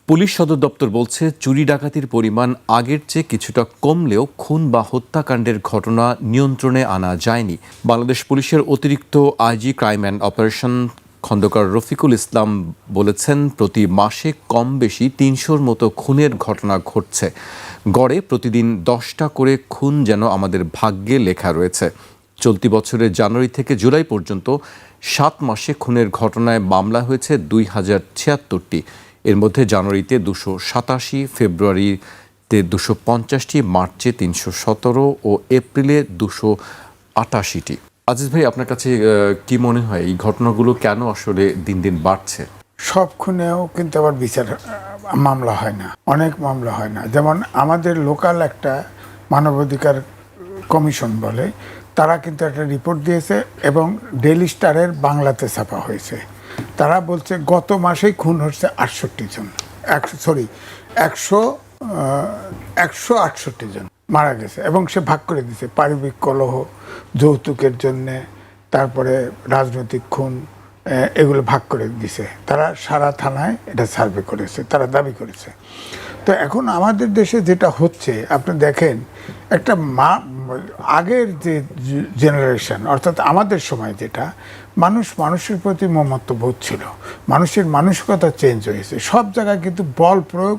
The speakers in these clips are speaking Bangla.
পুলিশ সদর দপ্তর বলছে, চুরি ডাকাতির পরিমাণ আগের চেয়ে কিছুটা কমলেও খুন বা হত্যাকাণ্ডের ঘটনা নিয়ন্ত্রণে আনা যায়নি। বাংলাদেশ পুলিশের অতিরিক্ত IG crime and operation Khandakar Rafiqul Islam বলেছেন, প্রতি মাসে কম বেশি ৩০০-র মতো খুনের ঘটনা ঘটছে। গড়ে প্রতিদিন ১০টা করে খুন যেন আমাদের ভাগ্যে লেখা রয়েছে। চলতি বছরের জানুয়ারি থেকে জুলাই পর্যন্ত ৭ মাসে খুনের ঘটনায় মামলা হয়েছে ২,০৭৬টি। এর মধ্যে জানুয়ারিতে ২৮৭, ফেব্রুয়ারিতে ২৫০টি, মার্চে ৩১৭ ও এপ্রিলে ২৮৮টি। আজিজ ভাই, আপনার কাছে কি মনে হয় এই ঘটনাগুলো কেন আসলে দিন দিন বাড়ছে? সব খুনেও কিন্তু আবার বিচার মামলা হয় না, অনেক মামলা হয় না। যেমন আমাদের লোকাল একটা মানবাধিকার কমিশন বলে, তারা কিন্তু একটা রিপোর্ট দিয়েছে এবং ডেইলি স্টারের বাংলাতে ছাপা হয়েছে। তারা বলছে গত মাসেই খুন হচ্ছে 68 জন, 168 জন মারা গেছে। এবং সে ভাগ করে দিয়েছে পারিবারিক কলহ, যৌতুকের জন্যে, তারপরে রাজনৈতিক খুন, এগুলো ভাগ করে দিছে। তারা সারা থানায় এটা সার্ভে করেছে, তারা দাবি করেছে। তো এখন আমাদের দেশে যেটা হচ্ছে, আপনি দেখেন, একটা আগের যে জেনারেশন, অর্থাৎ আমাদের সময় যেটা, মানুষের প্রতি মমত্ববোধ ছিল, মানুষের মানসিকতা চেঞ্জ হয়েছে। সব জায়গায় কিন্তু বল প্রয়োগ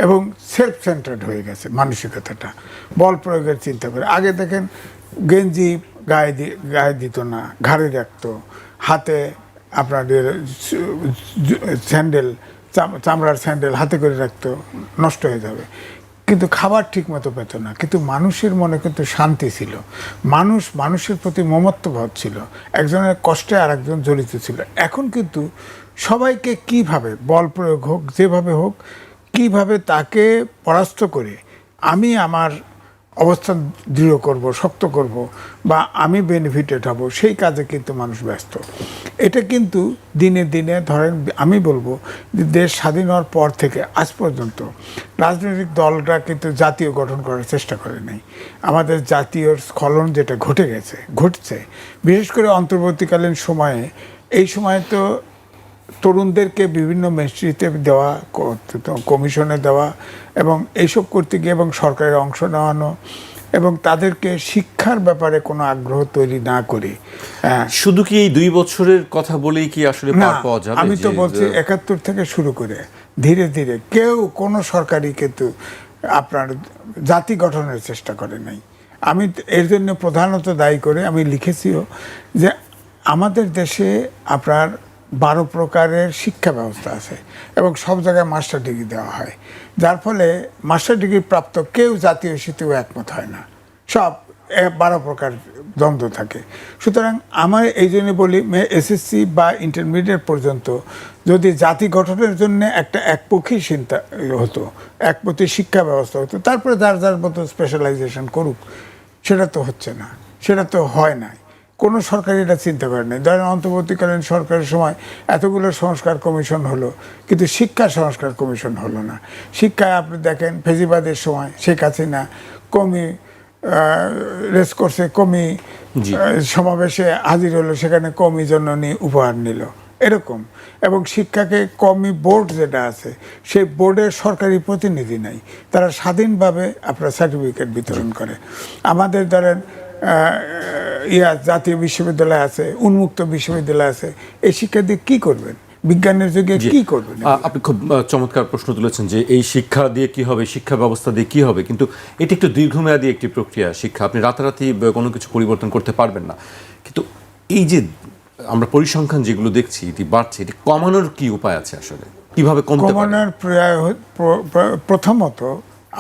এবং সেলফ সেন্টার্ড হয়ে গেছে মানসিকতাটা, বল প্রয়োগের চিন্তা করে। আগে দেখেন, গেঞ্জি গায়ে দিত না, ঘাড়ে রাখতো, হাতে আপনার স্যান্ডেল, চামড়ার স্যান্ডেল হাতে করে রাখতো, নষ্ট হয়ে যাবে। কিন্তু খাবার ঠিক মতো পেত না, কিন্তু মানুষের মনে কিন্তু শান্তি ছিল, মানুষের প্রতি মমত্ববোধ ছিল, একজনের কষ্টে আর একজন জড়িত ছিল। এখন কিন্তু সবাইকে কিভাবে বল প্রয়োগ হোক, যেভাবে হোক, কিভাবে তাকে পরাস্ত করে আমি আমার অবস্থান দৃঢ় করব, শক্ত করব, বা আমি বেনিফিটেড হব, সেই কাজে কিন্তু মানুষ ব্যস্ত। এটা কিন্তু দিনে দিনে, ধরেন আমি বলবো যে দেশ স্বাধীন হওয়ার পর থেকে আজ পর্যন্ত রাজনৈতিক দলটা কিন্তু জাতীয় গঠন করার চেষ্টা করে নাই। আমাদের জাতীয় স্খলন যেটা ঘটছে, বিশেষ করে অন্তর্বর্তীকালীন সময়ে, এই সময়ে তো তরুণদেরকে বিভিন্ন মিনিস্ট্রিতে দেওয়া, কমিশনে দেওয়া, এবং এইসব করতে গিয়ে এবং সরকারের অংশ নেওয়ানো, এবং তাদেরকে শিক্ষার ব্যাপারে কোনো আগ্রহ তৈরি না করে, শুধু কি এই 2 বছরের কথা বলেই কি আসলে পার পাওয়া যাবে? আমি তো বলছি 71 থেকে শুরু করে ধীরে ধীরে কোনো সরকারই কিন্তু আপনার জাতি গঠনের চেষ্টা করে নাই। আমি এর জন্য প্রধানত দায়ী করে আমি লিখেছিও যে আমাদের দেশে আপনার 12 প্রকারের শিক্ষা ব্যবস্থা আছে এবং সব জায়গায় মাস্টার ডিগ্রি দেওয়া হয়, যার ফলে মাস্টার ডিগ্রি প্রাপ্ত কেউ জাতীয় ইস্যুতেও একমত হয় না, সব 12 প্রকার দ্বন্দ্ব থাকে। সুতরাং আমার এই জন্য বলি, এসএসসি বা ইন্টারমিডিয়েট পর্যন্ত যদি জাতি গঠনের জন্য একটা একপক্ষী চিন্তা হতো, একপক্ষী শিক্ষা ব্যবস্থা হতো, তারপরে যার মতো স্পেশালাইজেশন করুক, সেটা তো হচ্ছে না, সেটা তো হয় নাই। কোনো সরকার এটা চিন্তা করে নাই। ধরেন অন্তর্বর্তীকালীন সরকারের সময় এতগুলো সংস্কার কমিশন হলো, কিন্তু শিক্ষা সংস্কার কমিশন হলো না। শিক্ষায় আপনি দেখেন, ফেজিবাদের সময় শেখ হাসিনা কমি রেস করছে, কমি সমাবেশে হাজির হলো, সেখানে কমি জননী উপহার নিল, এরকম। এবং শিক্ষাকে কমি বোর্ড যেটা আছে, সেই বোর্ডের সরকারি প্রতিনিধি নাই, তারা স্বাধীনভাবে আপনার সার্টিফিকেট বিতরণ করে। আমাদের ধরেন জাতীয় বিশ্ববিদ্যালয় আছে, উন্মুক্ত বিশ্ববিদ্যালয় আছে, এই শিক্ষা দিয়ে কী করবেন? বিজ্ঞানের যুগে কি করবেন? আপনি খুব চমৎকার প্রশ্ন তুলেছেন যে এই শিক্ষা দিয়ে কি হবে, শিক্ষা ব্যবস্থা দিয়ে কি হবে, কিন্তু এটি একটু দীর্ঘমেয়াদী একটি প্রক্রিয়া। শিক্ষা আপনি রাতারাতি কোনো কিছু পরিবর্তন করতে পারবেন না। কিন্তু এই যে আমরা পরিসংখ্যান যেগুলো দেখছি, এটি বাড়ছে, এটি কমানোর কি উপায় আছে আসলে? কিভাবে কমানোর প্রথমত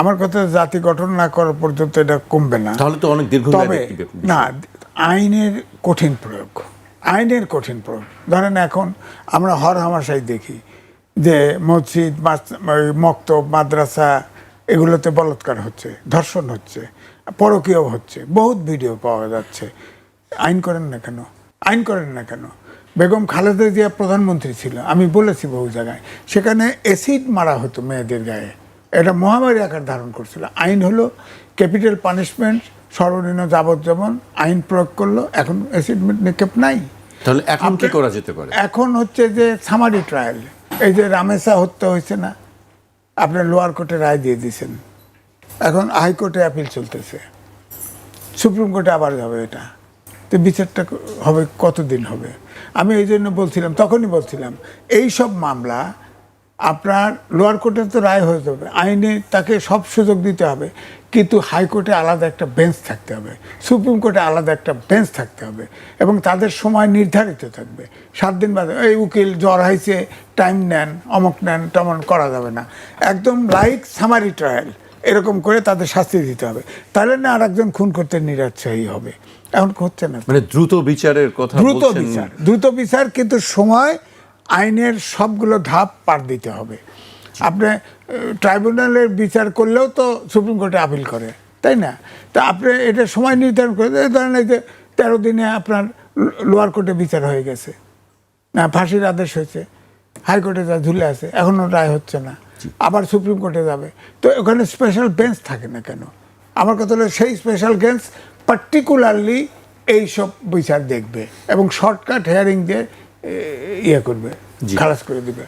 আমার কথা, জাতি গঠন না করার পর্যন্ত এটা কমবে না। তাহলে তো অনেক দীর্ঘমেয়াদী না, আইনের কঠিন প্রয়োগ, আইনের কঠিন প্রয়োগ। ধরেন এখন আমরা হামেশাই দেখি যে মসজিদ, মক্তব, মাদ্রাসা, এগুলোতে বলাৎকার হচ্ছে, ধর্ষণ হচ্ছে, পরকীয় হচ্ছে, বহুত ভিডিও পাওয়া যাচ্ছে। আইন করেন না কেন? আইন করেন না কেন? বেগম খালেদা জিয়া প্রধানমন্ত্রী ছিল, আমি বলেছি বহু জায়গায়, সেখানে অ্যাসিড মারা হতো মেয়েদের গায়ে, এটা মহামারী আকার ধারণ করছিল। আইন হলো ক্যাপিটাল পানিশমেন্ট, সর্বনিম্ন যাবজ্জীবন, আইন প্রয়োগ করলো, এখন অ্যাসিড নিক্ষেপ নাই। তাহলে এখন কি করা যেতে পারে? এখন হচ্ছে যে সামারি ট্রায়াল, এই যে রামেসা হত্যা হয়েছে না, আপনার লোয়ার কোর্টে রায় দিয়ে দিয়েছেন, এখন হাইকোর্টে অ্যাপিল চলতেছে, সুপ্রিম কোর্টে আবার যাবে এটা, তো বিচারটা হবে কতদিন হবে? আমি এই জন্য বলছিলাম, তখনই বলছিলাম এই সব মামলা আপনার লোয়ার কোর্টে তো রায় হয়ে যাবে, আইনে তাকে সব সুযোগ দিতে হবে, কিন্তু হাইকোর্টে আলাদা একটা বেঞ্চ থাকতে হবে, সুপ্রিম কোর্টে আলাদা একটা বেঞ্চ থাকতে হবে, এবং তাদের সময় নির্ধারিত থাকবে। 7 দিন বাদে এই উকিল জ্বর হয়েছে টাইম নেন, অমক নেন, তেমন করা যাবে না। একদম লাইক সামারি ট্রায়াল এরকম করে তাদের শাস্তি দিতে হবে, তাহলে না আর একজন খুন করতে নিরুৎসাহী হবে। এখন হচ্ছে না, মানে দ্রুত বিচারের কথা বলছেন। দ্রুত বিচার, কিন্তু সময় আইনের সবগুলো ধাপ পার দিতে হবে। আপনি ট্রাইব্যুনালের বিচার করলেও তো সুপ্রিম কোর্টে আপিল করে, তাই না? তা আপনি এটা সময় নির্ধারণ করে, এই ধরেন এই যে 13 দিনে আপনার লোয়ার কোর্টে বিচার হয়ে গেছে, না ফাঁসির আদেশ হয়েছে, হাইকোর্টে যা ঝুলে আছে, এখনও রায় হচ্ছে না, আবার সুপ্রিম কোর্টে যাবে, তো ওখানে স্পেশাল বেঞ্চ থাকে না কেন? আমার কথা হলো সেই স্পেশাল বেঞ্চ পার্টিকুলারলি এইসব বিচার দেখবে এবং শর্টকাট হিয়ারিং দিয়ে ইয়ে করবে, খালাস করে দিবে।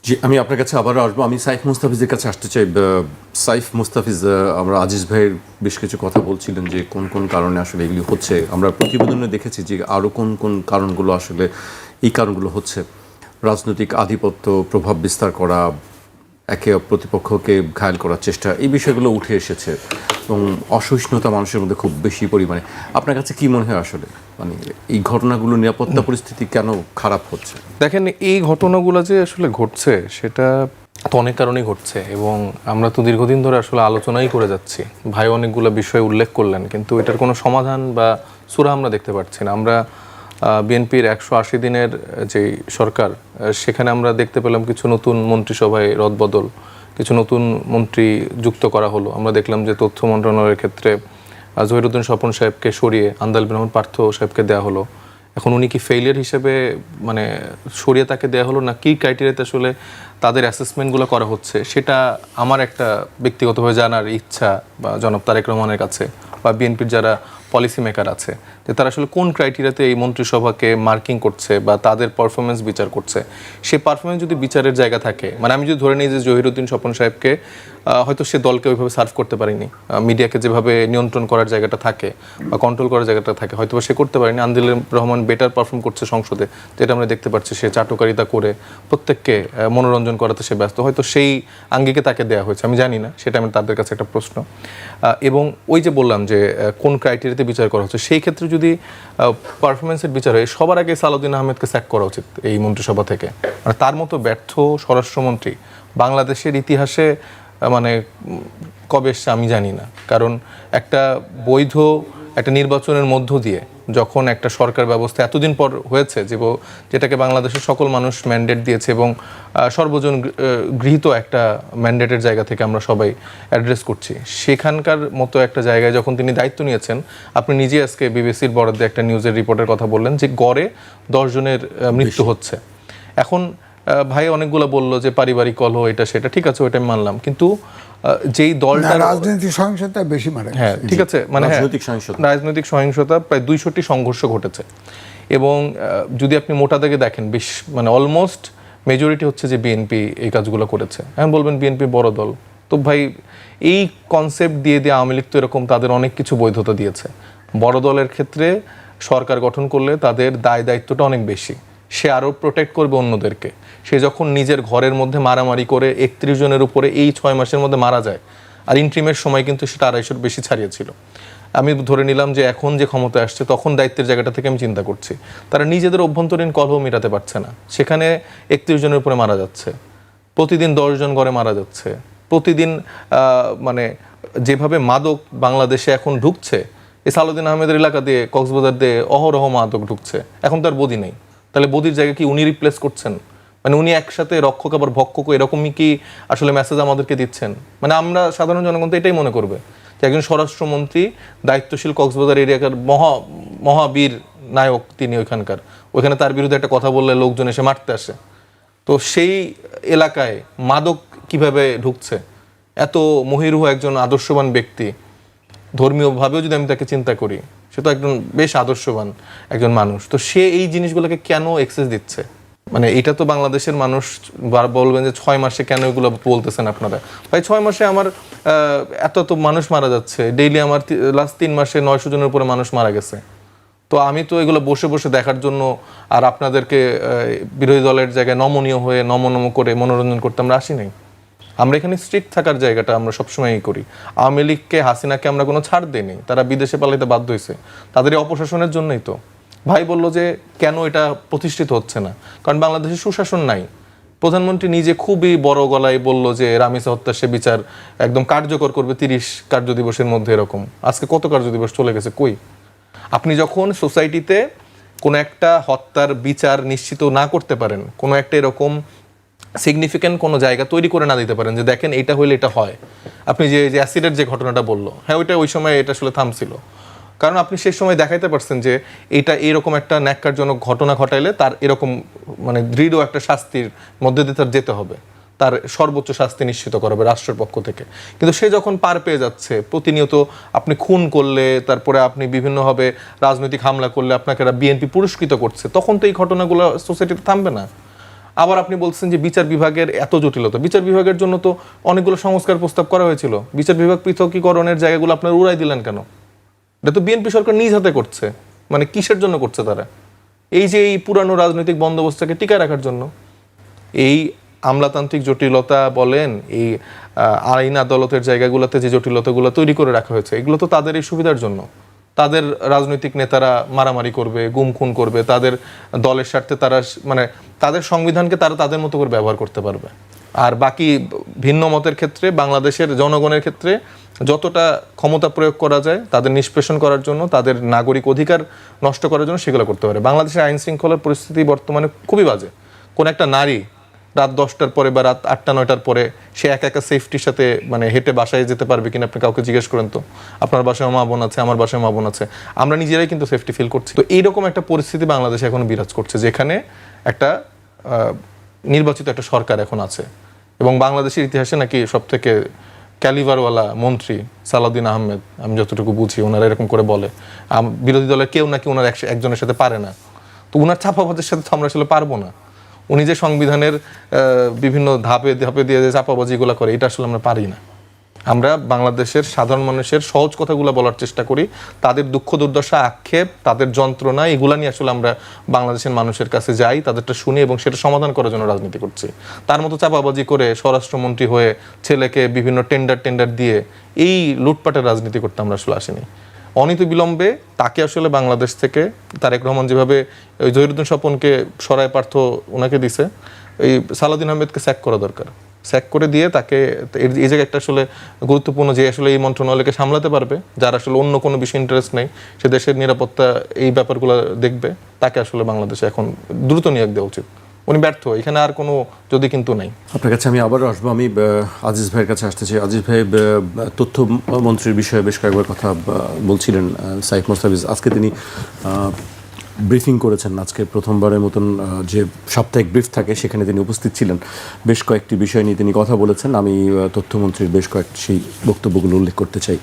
জি, আমি আপনার কাছে আবারও আসবো। আমি সাইফ মুস্তাফিজের কাছে আসতে চাই। সাইফ মুস্তাফিজ, আমরা আজিজ ভাইয়ের বেশ কিছু কথা বলছিলেন যে কোন কোন কারণে আসলে এগুলি হচ্ছে। আমরা প্রতিবেদনে দেখেছি যে আরও কোন কোন কারণগুলো আসলে এই কারণগুলো হচ্ছে। রাজনৈতিক আধিপত্য, প্রভাব বিস্তার করা, একে প্রতিপক্ষকে ঘায়েল করার চেষ্টা, এই বিষয়গুলো উঠে এসেছে এবং অসহিষ্ণুতা মানুষের মধ্যে খুব বেশি পরিমাণে। আপনার কাছে কি মনে হয় আসলে মানে এই ঘটনাগুলো নিরাপত্তা পরিস্থিতি কেন খারাপ হচ্ছে? দেখেন, এই ঘটনাগুলো যে আসলে ঘটছে সেটা তো অনেক কারণেই ঘটছে, এবং আমরা তো দীর্ঘদিন ধরে আসলে আলোচনাই করে যাচ্ছি। ভাই অনেকগুলো বিষয় উল্লেখ করলেন, কিন্তু এটার কোনো সমাধান বা সূরা আমরা দেখতে পাচ্ছি না। আমরা বিএনপির 180 দিনের যে সরকার, সেখানে আমরা দেখতে পেলাম কিছু নতুন মন্ত্রিসভায় রদবদল, কিছু নতুন মন্ত্রী যুক্ত করা হলো। আমরা দেখলাম যে তথ্য মন্ত্রণালয়ের ক্ষেত্রে জহিরুদ্দিন স্বপন সাহেবকে সরিয়ে আন্দাল বিন রহমান পার্থ সাহেবকে দেওয়া হলো। এখন উনি কি ফেইলিয়ার হিসেবে মানে সরিয়ে তাকে দেওয়া হলো, না কি ক্রাইটেরিয়াতে আসলে তাদের অ্যাসেসমেন্টগুলো করা হচ্ছে, সেটা আমার একটা ব্যক্তিগতভাবে জানার ইচ্ছা, বা জনাব তারেক রহমানের কাছে বা বিএনপির যারা পলিসি মেকার আছে, যে তারা আসলে কোন ক্রাইটেরিয়াতে এই মন্ত্রিসভাকে মার্কিং করছে বা তাদের পারফরমেন্স বিচার করছে। সেই পারফরমেন্স যদি বিচারের জায়গা থাকে, মানে আমি যদি ধরে নিই যে জহিরুদ্দিন স্বপন সাহেবকে হয়তো সে দলকে ওইভাবে সার্ভ করতে পারেনি, মিডিয়াকে যেভাবে নিয়ন্ত্রণ করার জায়গাটা থাকে বা কন্ট্রোল করার জায়গাটা থাকে, হয়তো সে করতে পারেনি। আন্দিল রহমান বেটার পারফর্ম করছে সংসদে, যেটা আমরা দেখতে পাচ্ছি। সে চাটুকারিতা করে প্রত্যেককে মনোরঞ্জন করাতে সে ব্যস্ত, হয়তো সেই আঙ্গিকে তাকে দেওয়া হয়েছে, আমি জানি না, সেটা আমি তাদের কাছে একটা প্রশ্ন। এবং ওই যে বললাম যে কোন ক্রাইটেরিয়াতে বিচার করা হচ্ছে, সেই ক্ষেত্রে যদি পারফরমেন্সের বিচার হয়, সবার আগে সালাউদ্দিন আহমেদকে স্যাক করা উচিত এই মন্ত্রিসভা থেকে। মানে তার মতো ব্যর্থ স্বরাষ্ট্রমন্ত্রী বাংলাদেশের ইতিহাসে মানে কবে এসছে আমি জানি না। কারণ একটা বৈধ একটা নির্বাচনের মধ্য দিয়ে যখন একটা সরকার ব্যবস্থা এতদিন পর হয়েছে, যেটাকে বাংলাদেশের সকল মানুষ ম্যান্ডেট দিয়েছে, এবং সর্বজন গৃহীত একটা ম্যান্ডেটের জায়গা থেকে আমরা সবাই অ্যাড্রেস করছি, সেখানকার মতো একটা জায়গায় যখন তিনি দায়িত্ব নিয়েছেন, আপনি নিজে আজকে বিবিসির বরাদ্দে একটা নিউজের রিপোর্টের কথা বললেন যে গড়ে 10 জনের মৃত্যু হচ্ছে। এখন ভাই অনেকগুলো বললো যে পারিবারিক কলহ, এটা সেটা, ঠিক আছে, ওইটা আমি মানলাম, কিন্তু যেই দলটা রাজনৈতিক সহিংসতা বেশি মারে, হ্যাঁ ঠিক আছে, মানে রাজনৈতিক সহিংসতা প্রায় 200টি সংঘর্ষ ঘটেছে। এবং যদি আপনি মোটা দাগে দেখেন, বেশ মানে অলমোস্ট মেজরিটি হচ্ছে যে বিএনপি এই কাজগুলো করেছে। এখন বলবেন বিএনপি বড় দল, তো ভাই এই কনসেপ্ট দিয়ে আওয়ামী লীগ তো এরকম তাদের অনেক কিছু বৈধতা দিয়েছে। বড় দলের ক্ষেত্রে সরকার গঠন করলে তাদের দায় দায়িত্বটা অনেক বেশি, সে আরও প্রোটেক্ট করবে অন্যদেরকে। সে যখন নিজের ঘরের মধ্যে মারামারি করে 31 জনের উপরে এই 6 মাসের মধ্যে মারা যায়, আর ইন্ট্রিমের সময় কিন্তু সেটা 250-র বেশি ছাড়িয়েছিল। আমি ধরে নিলাম যে এখন যে ক্ষমতায় আসছে, তখন দায়িত্বের জায়গাটা থেকে আমি চিন্তা করছি, তারা নিজেদের অভ্যন্তরীণ কলহ মেটাতে পারছে না, সেখানে 31 জনের উপরে মারা যাচ্ছে, প্রতিদিন 10 জন করে মারা যাচ্ছে, প্রতিদিন মানে যেভাবে মাদক বাংলাদেশে এখন ঢুকছে, এই সালাউদ্দিন আহমেদের এলাকা দিয়ে, কক্সবাজার দিয়ে অহরহ মাদক ঢুকছে। এখন তার বদি নেই, তাহলে বদির জায়গায় কি উনি রিপ্লেস করছেন? মানে উনি একসাথে রক্ষক আবার ভক্ষক, এরকমই কি আসলে মেসেজ আমাদেরকে দিচ্ছেন? মানে আমরা সাধারণ জনগণ তো এটাই মনে করবে যে একজন স্বরাষ্ট্রমন্ত্রী, দায়িত্বশীল কক্সবাজার এরিয়াকার মহাবীর নায়ক তিনি, ওইখানে তার বিরুদ্ধে একটা কথা বললে লোকজন এসে মারতে আসে। তো সেই এলাকায় মাদক কিভাবে ঢুকছে? এত মহিরুহ একজন আদর্শবান ব্যক্তি, ধর্মীয়ভাবেও যদি আমি তাকে চিন্তা করি, সে তো একজন বেশ আদর্শবান একজন মানুষ, তো সে এই জিনিসগুলোকে কেন এক্সেস দিচ্ছে? মানে এটা তো বাংলাদেশের মানুষ বলবেন যে 6 মাসে কেন এগুলো বলতেছেন আপনারা। ভাই 6 মাসে আমার এত মানুষ মারা যাচ্ছে, ডেইলি আমার লাস্ট 3 মাসে 900 জনের উপরে মানুষ মারা গেছে। তো আমি তো এগুলো বসে বসে দেখার জন্য আর আপনাদেরকে বিরোধী দলের জায়গায় নমনীয় হয়ে নম করে মনোরঞ্জন করতে আমরা আসি নাই। আমরা এখানে স্ট্রিক্ট থাকার জায়গাটা আমরা সবসময়ই করি। আওয়ামী লীগকে, হাসিনাকে আমরা কোনো ছাড় দিইনি, তারা বিদেশে পালাইতে বাধ্য হয়েছে, তাদের এই অপশাসনের জন্যই তো। ভাই বলল যে কেন এটা প্রতিষ্ঠিত হচ্ছে না, কারণ বাংলাদেশে সুশাসন নাই। প্রধানমন্ত্রী নিজে খুবই বড় গলায় বলল যে রামিসা হত্যা সে বিচার একদম কার্যকর করবে 30 কার্যদিবসের মধ্যে। এরকম আজকে কত কার্যদিবস চলে গেছে, কই? আপনি যখন সোসাইটিতে কোনো একটা হত্যার বিচার নিশ্চিত না করতে পারেন, কোনো একটা এরকম সিগনিফিক্যান্ট কোনো জায়গা তৈরি করে না দিতে পারেন যে দেখেন এটা হইলে এটা হয়। আপনি যে অ্যাসিডের যে ঘটনাটা বললো, হ্যাঁ ওইটা ওই সময় এটা আসলে থামছিল, কারণ আপনি সেই সময় দেখাইতে পারছেন যে এটা এরকম একটা ন্যাক্কারজনক ঘটনা ঘটাইলে তার এরকম মানে দৃঢ় একটা শাস্তির মধ্যে দিয়ে তার যেতে হবে, তার সর্বোচ্চ শাস্তি নিশ্চিত করা হবে রাষ্ট্রের পক্ষ থেকে। কিন্তু সে যখন পার পেয়ে যাচ্ছে, প্রতিনিয়ত আপনি খুন করলে, তারপরে আপনি বিভিন্নভাবে রাজনৈতিক হামলা করলে আপনাকে বিএনপি পুরস্কৃত করছে, তখন তো এই ঘটনাগুলো সোসাইটিতে থামবে না। আবার আপনি বলছেন যে বিচার বিভাগের এত জটিলতা, বিচার বিভাগের জন্য তো অনেকগুলো সংস্কার প্রস্তাব করা হয়েছিল, বিচার বিভাগ পৃথকীকরণের জায়গাগুলো আপনার উড়াই দিলেন কেন? এটা তো বিএনপি সরকার নিজ হাতে করছে। মানে কিসের জন্য করছে তারা? এই যে এই পুরানো রাজনৈতিক বন্দোবস্তকে টিকায় রাখার জন্য। এই আমলাতান্ত্রিক জটিলতা বলেন, এই আইন আদালতের জায়গাগুলোতে যে জটিলতাগুলো তৈরি করে রাখা হয়েছে, এগুলো তো তাদের এই সুবিধার জন্য। তাদের রাজনৈতিক নেতারা মারামারি করবে, গুম খুন করবে, তাদের দলের স্বার্থে তারা মানে তাদের সংবিধানকে তারা তাদের মতো করে ব্যবহার করতে পারবে। আর বাকি ভিন্ন মতের ক্ষেত্রে, বাংলাদেশের জনগণের ক্ষেত্রে যতটা ক্ষমতা প্রয়োগ করা যায় তাদের নিষ্পেষণ করার জন্য, তাদের নাগরিক অধিকার নষ্ট করার জন্য সেগুলো করতে পারে। বাংলাদেশের আইন শৃঙ্খলার পরিস্থিতি বর্তমানে খুবই বাজে। কোন একটা নারী রাত 10টার পরে বা রাত 8টা-9টার পরে সে একা একা সেফটির সাথে মানে হেঁটে বাসায় যেতে পারবে কিনা আপনি কাউকে জিজ্ঞেস করেন তো? আপনার বাসায় মা বোন আছে, আমার বাসায় মা বোন আছে, আমরা নিজেরাই কিন্তু সেফটি ফিল করছি। তো এইরকম একটা পরিস্থিতি বাংলাদেশে এখন বিরাজ করছে, যেখানে একটা নির্বাচিত একটা সরকার এখন আছে, এবং বাংলাদেশের ইতিহাসে নাকি সব থেকে ক্যালিভারওয়ালা মন্ত্রী সালাউদ্দিন আহমেদ, আমি যতটুকু বুঝি ওনারা এরকম করে বলে। বিরোধী দলের কেউ নাকি ওনার একজনের সাথে পারে না। তো ওনার চাপাবাজের সাথে তো আমরা আসলে পারবো না। উনি যে সংবিধানের বিভিন্ন ধাপে ধাপে দিয়ে যে চাপাবাজিগুলো করে, এটা আসলে আমরা পারি না। আমরা বাংলাদেশের সাধারণ মানুষের সহজ কথাগুলো বলার চেষ্টা করি, তাদের দুঃখ দুর্দশা, আক্ষেপ, তাদের যন্ত্রণা, এগুলা নিয়ে আসলে আমরা বাংলাদেশের মানুষের কাছে যাই, তাদেরটা শুনি এবং সেটা সমাধান করার জন্য রাজনীতি করছি। তার মতো চাপাবাজি করে স্বরাষ্ট্রমন্ত্রী হয়ে ছেলেকে বিভিন্ন টেন্ডার দিয়ে এই লুটপাটের রাজনীতি করতে আমরা আসলে আসিনি। অনীত বিলম্বে তাকে আসলে বাংলাদেশ থেকে তারেক রহমান যেভাবে ওই জহিরুদ্দিন স্বপনকে সরায় পার্থ ওনাকে দিছে, এই সালাউদ্দিন আহমেদকে স্যাক করা দরকার। স্যাক করে দিয়ে তাকে এই জায়গায় একটা আসলে গুরুত্বপূর্ণ, যে আসলে এই মন্ত্রণালয়কে সামলাতে পারবে, যার আসলে অন্য কোনো বিষয় ইন্টারেস্ট নেই, সে দেশের নিরাপত্তা এই ব্যাপারগুলো দেখবে, তাকে আসলে বাংলাদেশে এখন দ্রুত নিয়োগ দেওয়া উচিত। উনি ব্যর্থ, এখানে আর কোনো যদি কিন্তু নাই। আপনার কাছে আমি আবারও আসবো। আমি আজিজ ভাইয়ের কাছে আসতে চাই। আজিজ ভাই, তথ্যমন্ত্রীর বিষয়ে বেশ কয়েকবার কথা বলছিলেন সাইফ মোস্তাফিজ। আজকে তিনি ব্রিফিং করেছেন, আজকে প্রথমবারের মতন যে সাপ্তাহিক ব্রিফ থাকে সেখানে তিনি উপস্থিত ছিলেন। বেশ কয়েকটি বিষয় নিয়ে তিনি কথা বলেছেন। আমি তথ্যমন্ত্রীর বেশ কয়েকটি সেই বক্তব্যগুলো উল্লেখ করতে চাই।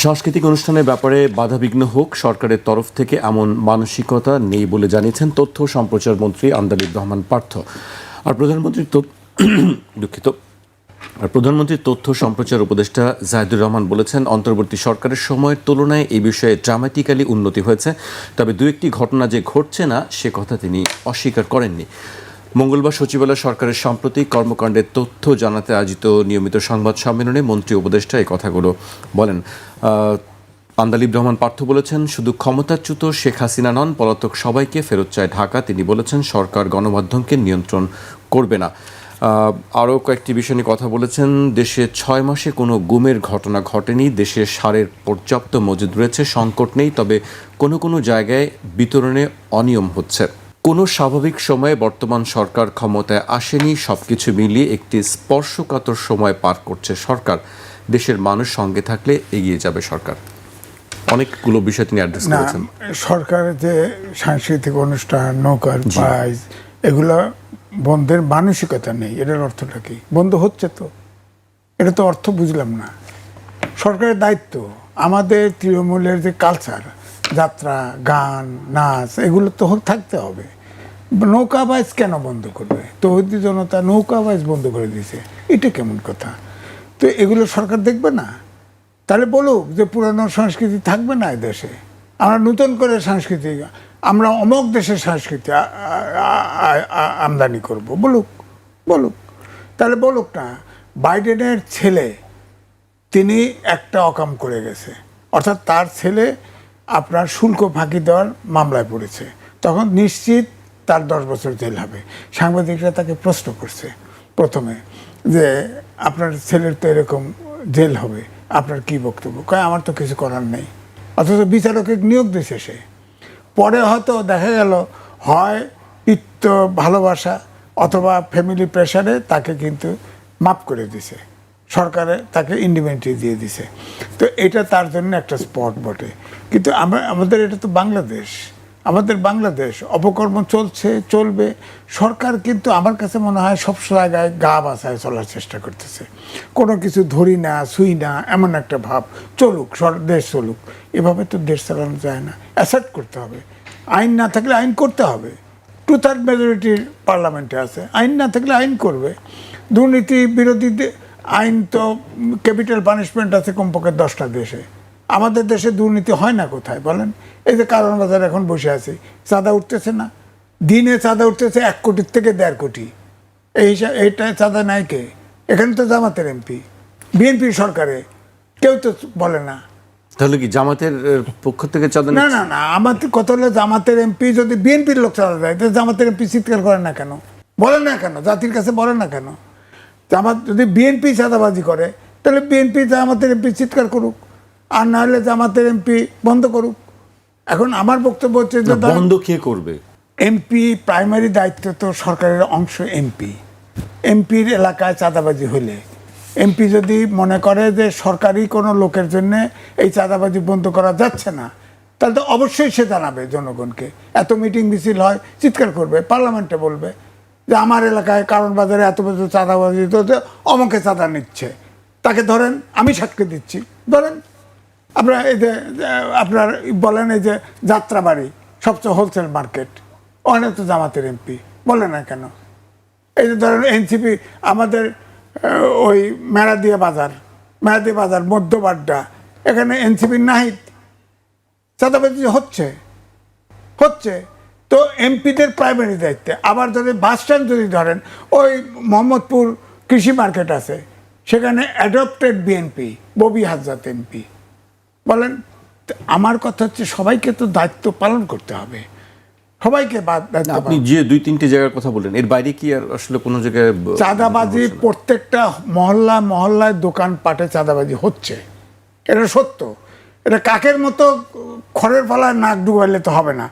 সাংস্কৃতিক অনুষ্ঠানের ব্যাপারে বাধাবিঘ্ন হোক, সরকারের তরফ থেকে এমন মানসিকতা নেই বলে জানিয়েছেন তথ্য ও সম্প্রচার মন্ত্রী আন্দালিব রহমান পার্থ। আর প্রধানমন্ত্রীর তথ্য সম্প্রচার উপদেষ্টা জাহিদুর রহমান বলেছেন, অন্তর্বর্তী সরকারের সময়ের তুলনায় এই বিষয়ে ড্রামাটিক্যালি উন্নতি হয়েছে, তবে দু একটি ঘটনা যে ঘটছে না সে কথা তিনি অস্বীকার করেননি। মঙ্গলবার সচিবালয় সরকারের সাম্প্রতিক কর্মকাণ্ডের তথ্য জানাতে আয়োজিত নিয়মিত সংবাদ সম্মেলনে মন্ত্রী উপদেষ্টা এই কথাগুলো বলেন। আন্দালিব রহমান পার্থ বলেছেন, শুধু ক্ষমতাচ্যুত শেখ হাসিনা নন, পলাতক সবাইকে ফেরত চায় ঢাকা। তিনি বলেছেন, সরকার গণমাধ্যমকে নিয়ন্ত্রণ করবে না। আরও কয়েকটি বিষয় নিয়ে কথা বলেছেন। দেশে 6 মাসে কোনো গুমের ঘটনা ঘটেনি, দেশে সারের পর্যাপ্ত মজুদ রয়েছে, সংকট নেই, তবে কোনো জায়গায় বিতরণে অনিয়ম হচ্ছে। কোনো স্বাভাবিক সময়ে বর্তমান সরকার ক্ষমতায় আসেনি, সবকিছু মিলিয়ে একটি স্পর্শকাতর সময় পার করছে সরকার। দেশের মানুষ সঙ্গে থাকলে এগিয়ে যাবে সরকার। অনেকগুলো বিষয় তিনি অ্যাড্রেস করেছেন। সরকারের যে সাংস্কৃতিক অনুষ্ঠান, নৌকার প্রাইজ, এগুলো বন্ধের মানসিকতা নেই, এটার অর্থটা কি? বন্ধ হচ্ছে তো, এটা তো অর্থ বুঝলাম না। সরকারের দায়িত্ব, আমাদের তৃণমূলের যে কালচার, যাত্রা, গান, নাচ, এগুলো তো থাকতে হবে। নৌকাবাজ কেন বন্ধ করবে? তৌহিদি জনতা নৌকাবাজ বন্ধ করে দিয়েছে, এটা কেমন কথা? তো এগুলো সরকার দেখবে না? তাহলে বলুক যে পুরানো সংস্কৃতি থাকবে না দেশে, আমরা নতুন করে সংস্কৃতি, আমরা অমুক দেশের সংস্কৃতি আমদানি করব, বলুক বলুক। তাহলে বলুক না, বাইডেনের ছেলে তিনি একটা অকাম করে গেছে, অর্থাৎ তার ছেলে আপনার শুল্ক ফাঁকি দেওয়ার মামলায় পড়েছে, তখন নিশ্চিত তার 10 বছর জেল হবে। সাংবাদিকরা তাকে প্রশ্ন করছে প্রথমে যে আপনার ছেলের তো এরকম জেল হবে, আপনার কি বক্তব্য? কয় আমার তো কিছু করার নেই। অথচ বিচারকের নিয়োগ দিয়েছে সে। পরে হয়তো দেখা গেল হয় পিত্ত ভালোবাসা অথবা ফ্যামিলি প্রেশারে তাকে কিন্তু মাফ করে দিছে, সরকারে তাকে ইন্ডিপেন্ডেন্ট দিয়ে দিছে। তো এটা তার জন্য একটা স্পট বটে। কিন্তু আমাদের এটা তো বাংলাদেশ, আমাদের বাংলাদেশ অপকর্ম চলছে, চলবে। সরকার কিন্তু আমার কাছে মনে হয় সব জায়গায় গা বাছায় চলার চেষ্টা করতেছে, কোনো কিছু ধরি না ছুঁই না এমন একটা ভাব। চলুক, দেশ চলুক, এভাবে তো দেশ চালানো যায় না। অ্যাসেপ্ট করতে হবে, আইন না থাকলে আইন করতে হবে। 2/3 মেজরিটির পার্লামেন্টে আছে, আইন না থাকলে আইন করবে। দুর্নীতি বিরোধী আইন তো ক্যাপিটাল পানিশমেন্ট আছে কমপক্ষে 10টা দেশে। আমাদের দেশে দুর্নীতি হয় না কোথায় বলেন? এই যে কারণ বাজার এখন বসে আছি, চাঁদা উঠতেছে না, দিনে চাঁদা উঠতেছে 1 কোটির থেকে 1.5 কোটি। এই হিসাবে এইটা চাঁদা নাই কে? এখানে তো জামাতের এমপি, বিএনপির সরকারে কেউ তো বলে না। তাহলে কি জামাতের পক্ষ থেকে চাঁদা না না না, আমাদের কথা হলো জামাতের এমপি যদি বিএনপির লোক চাঁদা দেয়, তো জামাতের এমপি চিৎকার করে না কেন? বলে না কেন? জাতির কাছে বলে না কেন? জামাত যদি বিএনপি চাঁদাবাজি করে, তাহলে বিএনপি জামাতের এমপি চিৎকার করুক, আর না হলে জামাতের এমপি বন্ধ করুক। এখন আমার বক্তব্য হচ্ছে যে বন্ধ কে করবে? এমপি প্রাইমারি দায়িত্ব তো সরকারের অংশ। এমপির এলাকায় চাঁদাবাজি হলে এমপি যদি মনে করে যে সরকারি কোনো লোকের জন্য এই চাঁদাবাজি বন্ধ করা যাচ্ছে না, তাহলে তো অবশ্যই সে জানাবে জনগণকে। এত মিটিং মিছিল হয়, চিৎকার করবে, পার্লামেন্টে বলবে যে আমার এলাকায় কারণ বাজারে এত বছর চাঁদাবাজি তো অমুকে চাঁদা নিচ্ছে, তাকে ধরেন, আমি সাক্ষ্য দিচ্ছি, ধরেন। আপনার এই যে আপনার বলেন এই যে যাত্রাবাড়ি সবচেয়ে হোলসেল মার্কেট, ওখানে তো জামাতের এমপি, বলে না কেন? এই যে ধরেন এনসিপি আমাদের ওই মেরাদিয়া বাজার মধ্যবাড্ডা, এখানে এনসিপির নাহিদ, চাঁদাবাজি হচ্ছে। তো এমপিদের প্রাইমারি দায়িত্বে। আবার যদি বাস স্ট্যান্ড যদি ধরেন, ওই মোহাম্মদপুর কৃষি মার্কেট আছে, সেখানে অ্যাডপ্টেড বিএনপি ববি হাজরাত এমপি, বলেন। আমার কথা হচ্ছে সবাইকে তো দায়িত্ব পালন করতে হবে, সবাইকে। আপনি যে 2-3টে জায়গার কথা বললেন, এর বাইরে কি আর আসলে কোনো জায়গায় চাঁদাবাজি প্রত্যেকটা মহল্লায় দোকানপাটে চাঁদাবাজি হচ্ছে, এটা সত্য। এটা কাকের মতো খড়ের পালায় নাক ডুবাইলে তো হবে না।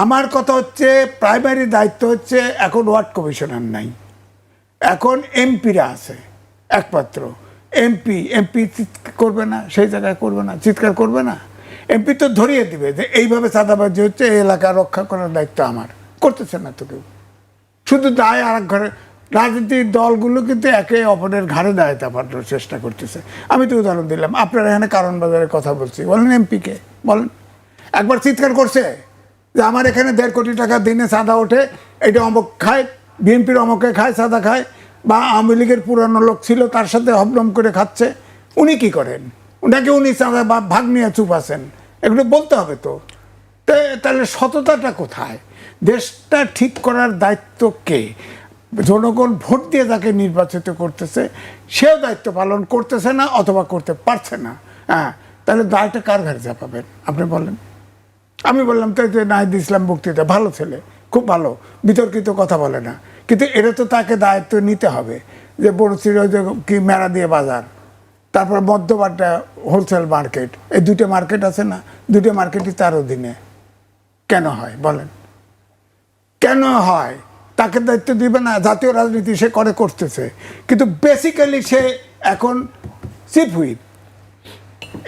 আমার কথা হচ্ছে প্রাইমারি দায়িত্ব হচ্ছে, এখন ওয়ার্ড কমিশনার নাই, এখন এমপিরা আছে একমাত্র। এমপি করবে না, সেই জায়গায় করবে না, চিৎকার করবে না। এমপি তো ধরিয়ে দিবে যে এইভাবে চাঁদাবাজি হচ্ছে, এই এলাকা রক্ষা করার দায়িত্ব আমার। করতেছে না তো কেউ, শুধু দায় আর এক ঘরে। রাজনৈতিক দলগুলো কিন্তু একে অপরের ঘাড়ে দায় চাপানোর চেষ্টা করতেছে। আমি তো উদাহরণ দিলাম, আপনারা এখানে কারণ বাজারের কথা বলছি, বলেন এমপিকে বলেন, একবার চিৎকার করছে যে আমার এখানে 1.5 কোটি টাকা দিনে চাঁদা ওঠে, এটা অমুক খায়, বিএনপির অমুকে খায়, চাঁদা খায়, বা আওয়ামী লীগের পুরানো লোক ছিল তার সাথে হবলম করে খাচ্ছে। উনি কি করেন? নাকি উনি চাঁদা বা ভাগ নিয়ে চুপ আছেন? এগুলো বলতে হবে তো। তাহলে সততাটা কোথায়? দেশটা ঠিক করার দায়িত্ব কে? জনগণ ভোট দিয়ে যাকে নির্বাচিত করতেছে, সেও দায়িত্ব পালন করতেছে না অথবা করতে পারছে না। হ্যাঁ, তাহলে দায়টা কার ঘাড়ে চাপাবেন আপনি বলেন? আমি বললাম তো যে নাহিদ ইসলাম বক্তৃতা, ভালো ছেলে, খুব ভালো, বিতর্কিত কথা বলে না, কিন্তু এটা তো তাকে দায়িত্ব নিতে হবে যে বড়শ্রীর কি মেরাদিয়া বাজার, তারপর মধ্যবাড্ডা হোলসেল মার্কেট, এই 2টে মার্কেট আছে না, 2টে মার্কেটই তার অধীনে। কেন হয় বলেন? কেন হয়? তাকে দায়িত্ব দিবে না? জাতীয় রাজনীতি সে করতেছে, কিন্তু বেসিক্যালি সে এখন চিফ হুইপ,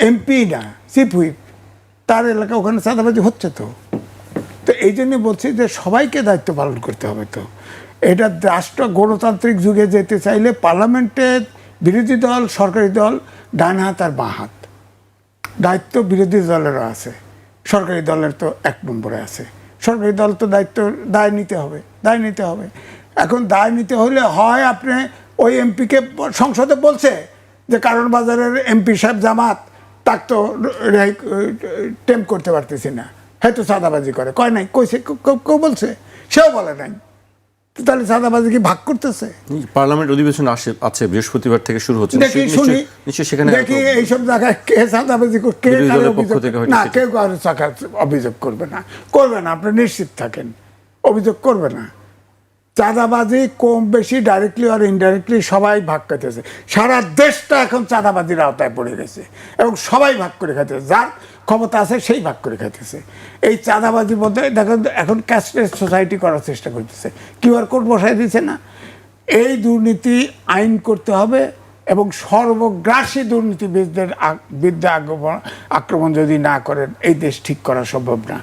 এমপি না, চিফ হুইপ। তার এলাকা ওখানে চাঁদাবাজি হচ্ছে তো। এই জন্য বলছি যে সবাইকে দায়িত্ব পালন করতে হবে। তো এটা রাষ্ট্র গণতান্ত্রিক যুগে যেতে চাইলে পার্লামেন্টে বিরোধী দল, সরকারি দল, ডান হাত আর বাঁ হাত। দায়িত্ব বিরোধী দলেরও আছে, সরকারি দলের তো 1 নম্বরে আছে। সরকারি দল তো দায় নিতে হবে। দায় নিতে হবে। এখন দায় নিতে হলে হয় আপনি ওই এমপিকে সংসদে বলছে যে কারণ বাজারের এমপি সাহেব জামাত তাক তো টেম্প করতে পারতেছি না, হয়তো চাঁদাবাজি করে, কয় নাই, কইছে, কেউ বলছে, সেও বলে নাই, তাহলে চাঁদাবাজি কি ভাগ করতেছে? পার্লামেন্ট অধিবেশন আছে বৃহস্পতিবার থেকে শুরু হচ্ছে, দেখি শুনি, নিশ্চয়ই সেখানে দেখি এইসব জায়গায় কে চাঁদাবাজি কে না, কেউ কারো অভিযোগ করবে না, আপনি নিশ্চিত থাকেন, অভিযোগ করবে না। চাঁদাবাজি কম বেশি ডাইরেক্টলি আর ইনডাইরেক্টলি সবাই ভাগ খাইতেছে। সারা দেশটা এখন চাঁদাবাজির আওতায় পড়ে গেছে এবং সবাই ভাগ করে খাইতেছে, যার ক্ষমতা আছে সেই ভাগ করে খাইতেছে। এই চাঁদাবাজির মধ্যে দেখেন এখন ক্যাশলেস সোসাইটি করার চেষ্টা করতেছে, কিউআর কোড বসাই দিচ্ছে না। এই দুর্নীতি আইন করতে হবে এবং সর্বগ্রাসী দুর্নীতিবিদদের বিরুদ্ধে আক্রমণ যদি না করেন এই দেশ ঠিক করা সম্ভব না।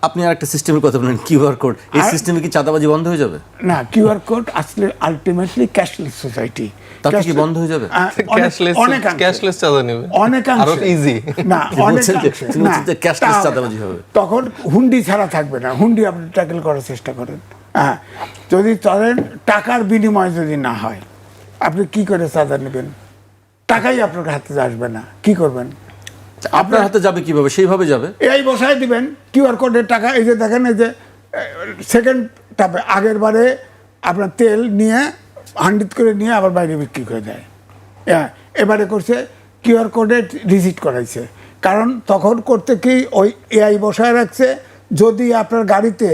আপনি আরেকটা সিস্টেমের কথা বলেন, কিউআর কোড, এই সিস্টেমে কি চাঁদাবাজি বন্ধ হয়ে যাবে? না, কিউআর কোড আসলে আলটিমেটলি ক্যাশলেস সোসাইটি, তাতে কি বন্ধ হয়ে যাবে? ক্যাশলেস চাঁদা নেবে, অনেকাংশে ইজি না, ক্যাশলেস চাঁদাবাজি হবে, তখন হুন্ডি ছাড়া থাকবে না, হুন্ডি আপনি ট্যাকেল করার চেষ্টা করেন। হ্যাঁ, যদি ধরেন টাকার বিনিময় যদি না হয়, আপনি কি করে চাঁদা নেবেন? টাকাই আপনার হাতে আসবে না, কি করবেন? আপনার হাতে যাবে কিভাবে? সেইভাবে যাবে, এই বসায় দিবেন কিউআর কোডের টাকা। এই যে দেখেন, এই যে সেকেন্ড টাপে আগের বারে আপনার তেল নিয়ে হান্ডিত করে নিয়ে আবার বাইরে বিক্রি করে দেয়। হ্যাঁ, এবারে করছে কিউআর কোডে রিসিট করাইছে, কারণ তখন করতে কি ওই এআই বসায় রাখছে, যদি আপনার গাড়িতে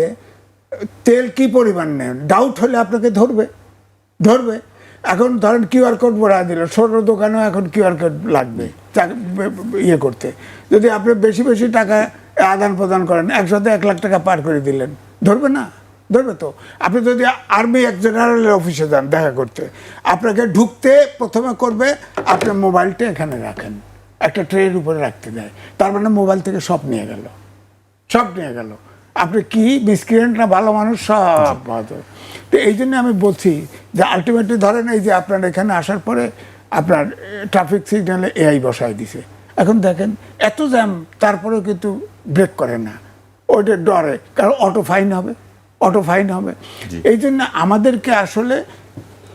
তেল কি পরিমাণ নেন ডাউট হলে আপনাকে ধরবে। এখন ধরেন কিউআর কোড বড়া দিল, ছোট দোকানেও এখন কিউআর কোড লাগবে ইয়ে করতে। যদি আপনি বেশি বেশি টাকা আদান প্রদান করেন, একসাথে 1 লাখ টাকা পার করে দিলেন, ধরবে না? ধরবে তো। আপনি যদি আর্মি এক জেনারেলের অফিসে যান দেখা করতে, আপনাকে ঢুকতে প্রথমে করবে আপনার মোবাইলটা এখানে রাখেন, একটা ট্রের উপরে রাখতে দেয়, তার মানে মোবাইল থেকে সব নিয়ে গেল। আপনি কি মিসক্রিয়েন্ট না ভালো মানুষ, সব বাদ। তো এই জন্য আমি বলছি যে আলটিমেটলি ধরেন এই যে আপনার এখানে আসার পরে আপনার ট্রাফিক সিগন্যালে এআই বসায় দিছে, এখন দেখেন এত জ্যাম, তারপরেও কিন্তু ব্রেক করে না, ওইটা ডরে, কারণ অটো ফাইন হবে। এই জন্য আমাদেরকে আসলে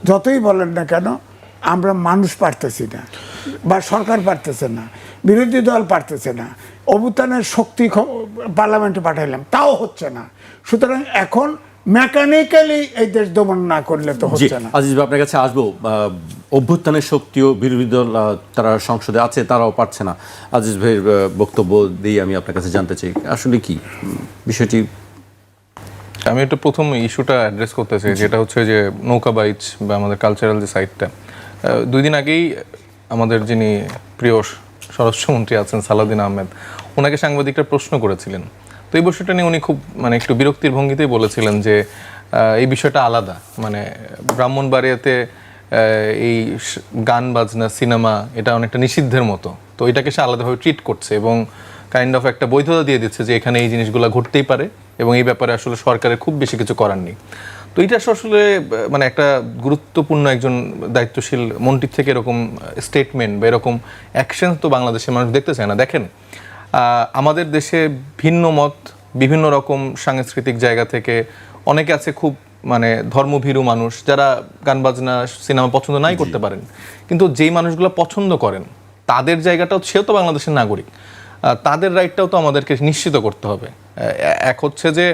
যতই বলেন না কেন, আমরা মানুষ পারতেছি না, বা সরকার পারতেছে না, বিরোধী দল পারতেছে না, অভ্যুত্থানের শক্তি পার্লামেন্টে পাঠাইলাম, তাও হচ্ছে না। সুতরাং এখন মেকানিক্যালি এই দেশ দমন না করলে তো হচ্ছে না। আজিজ ভাই, আপনার কাছে আসবো। অভ্যুত্থানের শক্তিও বিরোধী দল তারা সংসদে আছে, তারাও পারছে না। আজিজ ভাইয়ের বক্তব্য দিয়ে আমি আপনার কাছে জানতে চাই আসলে কি বিষয়টি। আমি একটু প্রথম ইস্যুটা অ্যাড্রেস করতে চাই, যেটা হচ্ছে যে নৌকাবাইজ বা আমাদের কালচারাল যে সাইডটা। 2 দিন আগেই আমাদের যিনি প্রিয় স্বরাষ্ট্রমন্ত্রী আছেন সালাউদ্দিন আহমেদ, ওনাকে সাংবাদিকরা প্রশ্ন করেছিলেন। তো এই বিষয়টা নিয়ে উনি খুব একটু বিরক্তির ভঙ্গিতেই বলেছিলেন যে এই বিষয়টা আলাদা, ব্রাহ্মণবাড়িয়াতে এই গান বাজনা সিনেমা এটা অনেকটা নিষিদ্ধের মতো, তো এটাকে সে আলাদাভাবে ট্রিট করছে এবং কাইন্ড অফ একটা বৈধতা দিয়ে দিচ্ছে যে এখানে এই জিনিসগুলো ঘটতেই পারে এবং এই ব্যাপারে আসলে সরকারের খুব বেশি কিছু করার নেই। তো এটা আসলে একটা গুরুত্বপূর্ণ একজন দায়িত্বশীল মন্ত্রীর থেকে এরকম স্টেটমেন্ট বা এরকম অ্যাকশন তো বাংলাদেশের মানুষ দেখতে চায় না। দেখেন, আমাদের দেশে ভিন্ন মত, বিভিন্ন রকম সাংস্কৃতিক জায়গা থেকে অনেকে আছে, খুব ধর্মভীরু মানুষ যারা গান বাজনা সিনেমা পছন্দ নাই করতে পারেন, কিন্তু যেই মানুষগুলো পছন্দ করেন তাদের জায়গাটাও, সেও তো বাংলাদেশের নাগরিক, তাদের রাইটটাও তো আমাদেরকে নিশ্চিত করতে হবে। এক হচ্ছে যে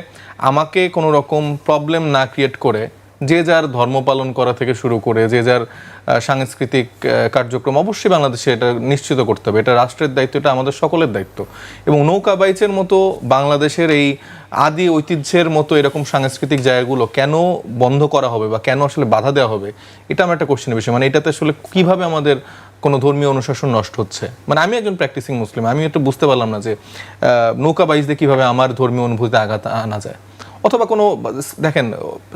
আমাকে কোনো রকম প্রবলেম না ক্রিয়েট করে যে যার ধর্ম পালন করা থেকে শুরু করে যে যার সাংস্কৃতিক কার্যক্রম অবশ্যই বাংলাদেশে এটা নিশ্চিত করতে হবে, এটা রাষ্ট্রের দায়িত্ব, এটা আমাদের সকলের দায়িত্ব। এবং নৌকাবাইচের মতো বাংলাদেশের এই আদি ঐতিহ্যের মতো এরকম সাংস্কৃতিক জায়গাগুলো কেন বন্ধ করা হবে বা কেন আসলে বাধা দেওয়া হবে, এটা আমার একটা কোশ্চেনের বিষয়। এটাতে আসলে কিভাবে আমাদের কোনো ধর্মীয় অনুশাসন নষ্ট হচ্ছে। আমি একজন প্র্যাকটিসিং মুসলিম, আমি একটু বুঝতে পারলাম না যে নৌকাবাইজদের কিভাবে আমার ধর্মীয় অনুভূতিতে আঘাত আনা যায়। অথবা কোনো দেখেন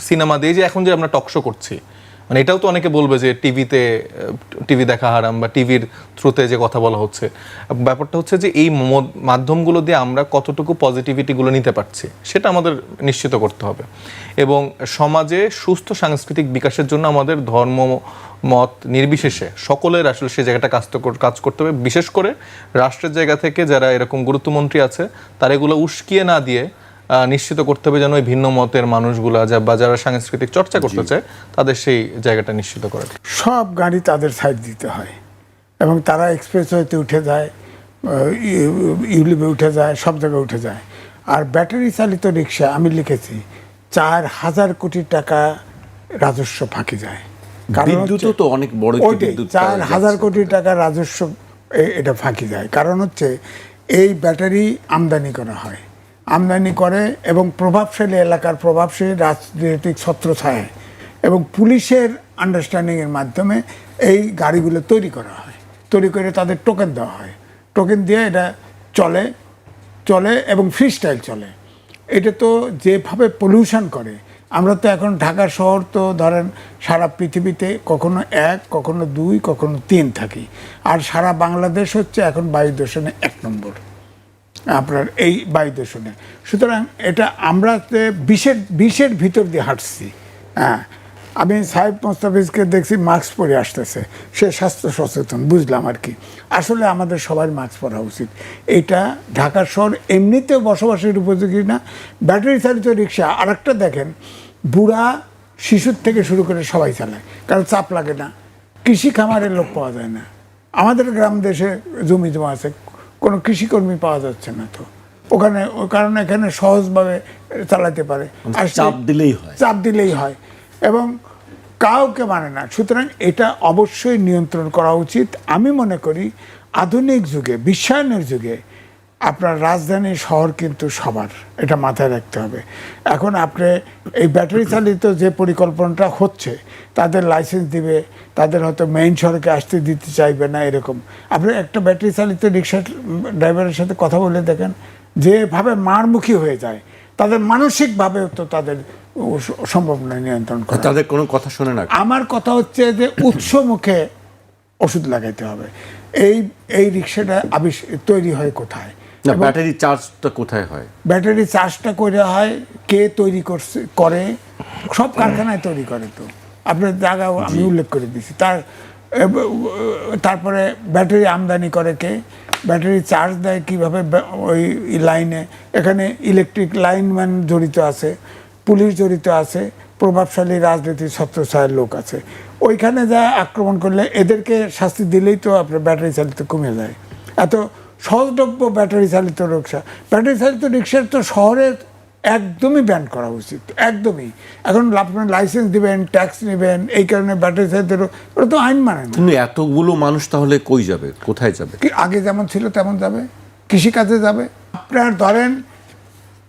সিনেমা দিয়ে যে এখন যে আমরা টকশো করছি, এটাও তো অনেকে বলবে যে টিভি দেখা হারাম বা টিভির থ্রুতে যে কথা বলা হচ্ছে। ব্যাপারটা হচ্ছে যে এই মাধ্যমগুলো দিয়ে আমরা কতটুকু পজিটিভিটিগুলো নিতে পারছি সেটা আমাদের নিশ্চিত করতে হবে। এবং সমাজে সুস্থ সাংস্কৃতিক বিকাশের জন্য আমাদের ধর্ম মত নির্বিশেষে সকলের আসলে সেই জায়গাটা কাজ করতে হবে। বিশেষ করে রাষ্ট্রের জায়গা থেকে যারা এরকম গুরুত্বমন্ত্রী আছে, তারা এগুলো উস্কিয়ে না দিয়ে নিশ্চিত করতে হবে যেন ওই ভিন্ন মতের মানুষগুলা বা যারা সাংস্কৃতিক চর্চা করতে চায় তাদের সেই জায়গাটা নিশ্চিত করে। সব গাড়ি তাদের সাইড দিতে হয় এবং তারা এক্সপ্রেসওয়েতে উঠে যায়, ইউলিপে উঠে যায়, সব জায়গায় উঠে যায়। আর ব্যাটারি চালিত রিক্সা আমি লিখেছি 4,000 কোটি টাকা রাজস্ব ফাঁকি যায়। বিদ্যুৎও তো অনেক বড় একটি বিদ্যুৎ 4,000 কোটি টাকা রাজস্ব এটা ফাঁকি যায়। কারণ হচ্ছে এই ব্যাটারি আমদানি করা হয়, আমদানি করে এবং প্রভাবশালী এলাকার প্রভাবশালী রাজনৈতিক ছত্রছায়ায় এবং পুলিশের আন্ডারস্ট্যান্ডিংয়ের মাধ্যমে এই গাড়িগুলো তৈরি করা হয়, তৈরি করে তাদের টোকেন দেওয়া হয়, টোকেন দিয়ে এটা চলে এবং ফ্রি স্টাইল চলে। এটা তো যেভাবে পলিউশন করে, আমরা তো এখন ঢাকা শহর তো ধরেন সারা পৃথিবীতে কখনো 1, কখনো 2, কখনো 3 থাকি, আর সারা বাংলাদেশ হচ্ছে এখন বায়ু দূষণে 1 নম্বর আপনার এই বায়ু দূষণে। সুতরাং এটা আমরা বিষের ভিতর দিয়ে হাঁটছি। হ্যাঁ, আমি সাহেব মোস্তাফিজকে দেখছি মাস্ক পরে আসতেছে, সে স্বাস্থ্য সচেতন, বুঝলাম আর কি। আসলে আমাদের সবার মাস্ক পরা উচিত। এটা ঢাকা শহর এমনিতেও বসবাসের উপযোগী না। ব্যাটারি চালিত রিক্সা আর একটা দেখেন, বুড়া শিশুর থেকে শুরু করে সবাই চালায়, কারণ চাপ লাগে না। কৃষি খামারের লোক পাওয়া যায় না, আমাদের গ্রাম দেশে জমি জমা আছে, কোনো কৃষিকর্মী পাওয়া যাচ্ছে না তো ওখানে, ওই কারণে এখানে সহজভাবে চালাতে পারে, আর চাপ দিলেই হয় এবং কাউকে মানে না। সুতরাং এটা অবশ্যই নিয়ন্ত্রণ করা উচিত। আমি মনে করি আধুনিক যুগে, বিশ্বায়নের যুগে আপনার রাজধানী শহর কিন্তু সবার, এটা মাথায় রাখতে হবে। এখন আপনি এই ব্যাটারি চালিত যে পরিকল্পনাটা হচ্ছে, তাদের লাইসেন্স দিবে, তাদের হয়তো মেইন সড়কে আসতে দিতে চাইবে না, এরকম। আপনি একটা ব্যাটারি চালিত রিক্সা ড্রাইভারের সাথে কথা বলে দেখেন, যেভাবে মারমুখী হয়ে যায়, তাদের মানসিকভাবেও তো তাদের সম্ভব নয় নিয়ন্ত্রণ করা। তাদের কোনো কথা শোনে না। আমার কথা হচ্ছে যে উৎস মুখে ওষুধ লাগাইতে হবে। এই রিক্সাটা তৈরি হয় কোথায়? ব্যাটারি চার্জটা কোথায় হয়? ব্যাটারি চার্জটা করে হয়, কে তৈরি করে? সব কারখানায় তৈরি করে। তো আপনার জায়গা আমি উল্লেখ করে দিচ্ছি। তারপরে ব্যাটারি আমদানি করে কে? ব্যাটারি চার্জ দেয় কিভাবে? ওই লাইনে এখানে ইলেকট্রিক লাইনম্যান জড়িত আছে, পুলিশ জড়িত আছে, প্রভাবশালী রাজনীতির ছত্রছায়ার লোক আছে। ওইখানে যা আক্রমণ করলে এদেরকে শাস্তি দিলেই তো আপনার ব্যাটারি চালিত কমে যায়। এত সহজলভ্য ব্যাটারি চালিত রিক্সা, ব্যাটারি চালিত রিক্সার তো শহরে একদমই ব্যান করা উচিত, একদমই। এখন আপনার লাইসেন্স দিবেন, ট্যাক্স নেবেন, এই কারণে ব্যাটারি চালিত ওটা তো আইন মানে না। কিন্তু এতগুলো মানুষ তাহলে কই যাবে, কোথায় যাবে? আগে যেমন ছিল তেমন যাবে, কৃষিকাজে যাবে। আপনার ধরেন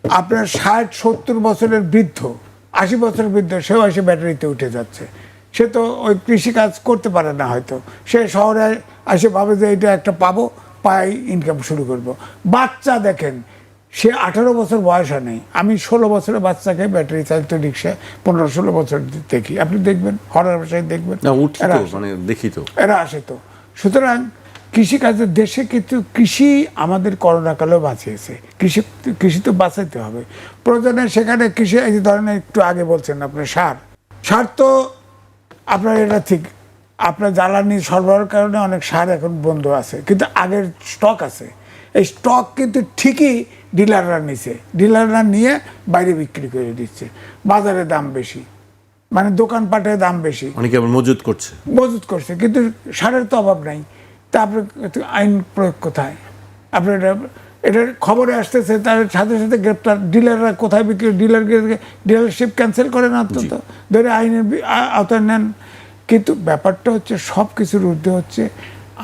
আপনার 60-70 বছরের বৃদ্ধ, 80 বছরের বৃদ্ধ, সেও এসে ব্যাটারিতে উঠে যাচ্ছে। সে তো ওই কৃষিকাজ করতে পারে না হয়তো, সে শহরে এসে ভাবে যে এটা একটা পাবো, পাই ইনকাম শুরু করব। বাচ্চা দেখেন, সে 18 বছর বয়স নেই, আমি 16 বছরের বাচ্চাকে ব্যাটারি চালিত রিক্সা 15-16 বছর দেখি, আপনি দেখবেন হরার বাসায় দেখবেন, দেখি তো এরা আসে তো। সুতরাং কৃষিকাজের দেশে কিন্তু কৃষি আমাদের করোনাকালেও বাঁচিয়েছে। কৃষি তো বাঁচাইতে হবে প্রয়োজনে। সেখানে কৃষি, এই ধরনের একটু আগে বলছেন আপনার সার তো আপনার এটা ঠিক, আপনার জ্বালানি সরবরাহের কারণে অনেক সার এখন বন্ধ আছে, কিন্তু আগের স্টক আছে। এই স্টক কিন্তু ঠিকই ডিলাররা নিছে, ডিলাররা নিয়ে বাইরে বিক্রি করে দিচ্ছে, বাজারে দাম বেশি, মানে দোকানপাটে দাম বেশি, অনেকে আবার মজুত করছে, কিন্তু সারের তো অভাব নাই। তা আপনার আইন প্রয়োগ কোথায়? আপনার এটার খবরে আসতেছে, তার সাথে সাথে গ্রেপ্তার। ডিলাররা কোথায় বিক্রি, ডিলারশিপ ক্যান্সেল করে না অন্তত, ধরে আইনের আওতায় নেন। কিন্তু ব্যাপারটা হচ্ছে সব কিছুর ঊর্ধ্বে হচ্ছে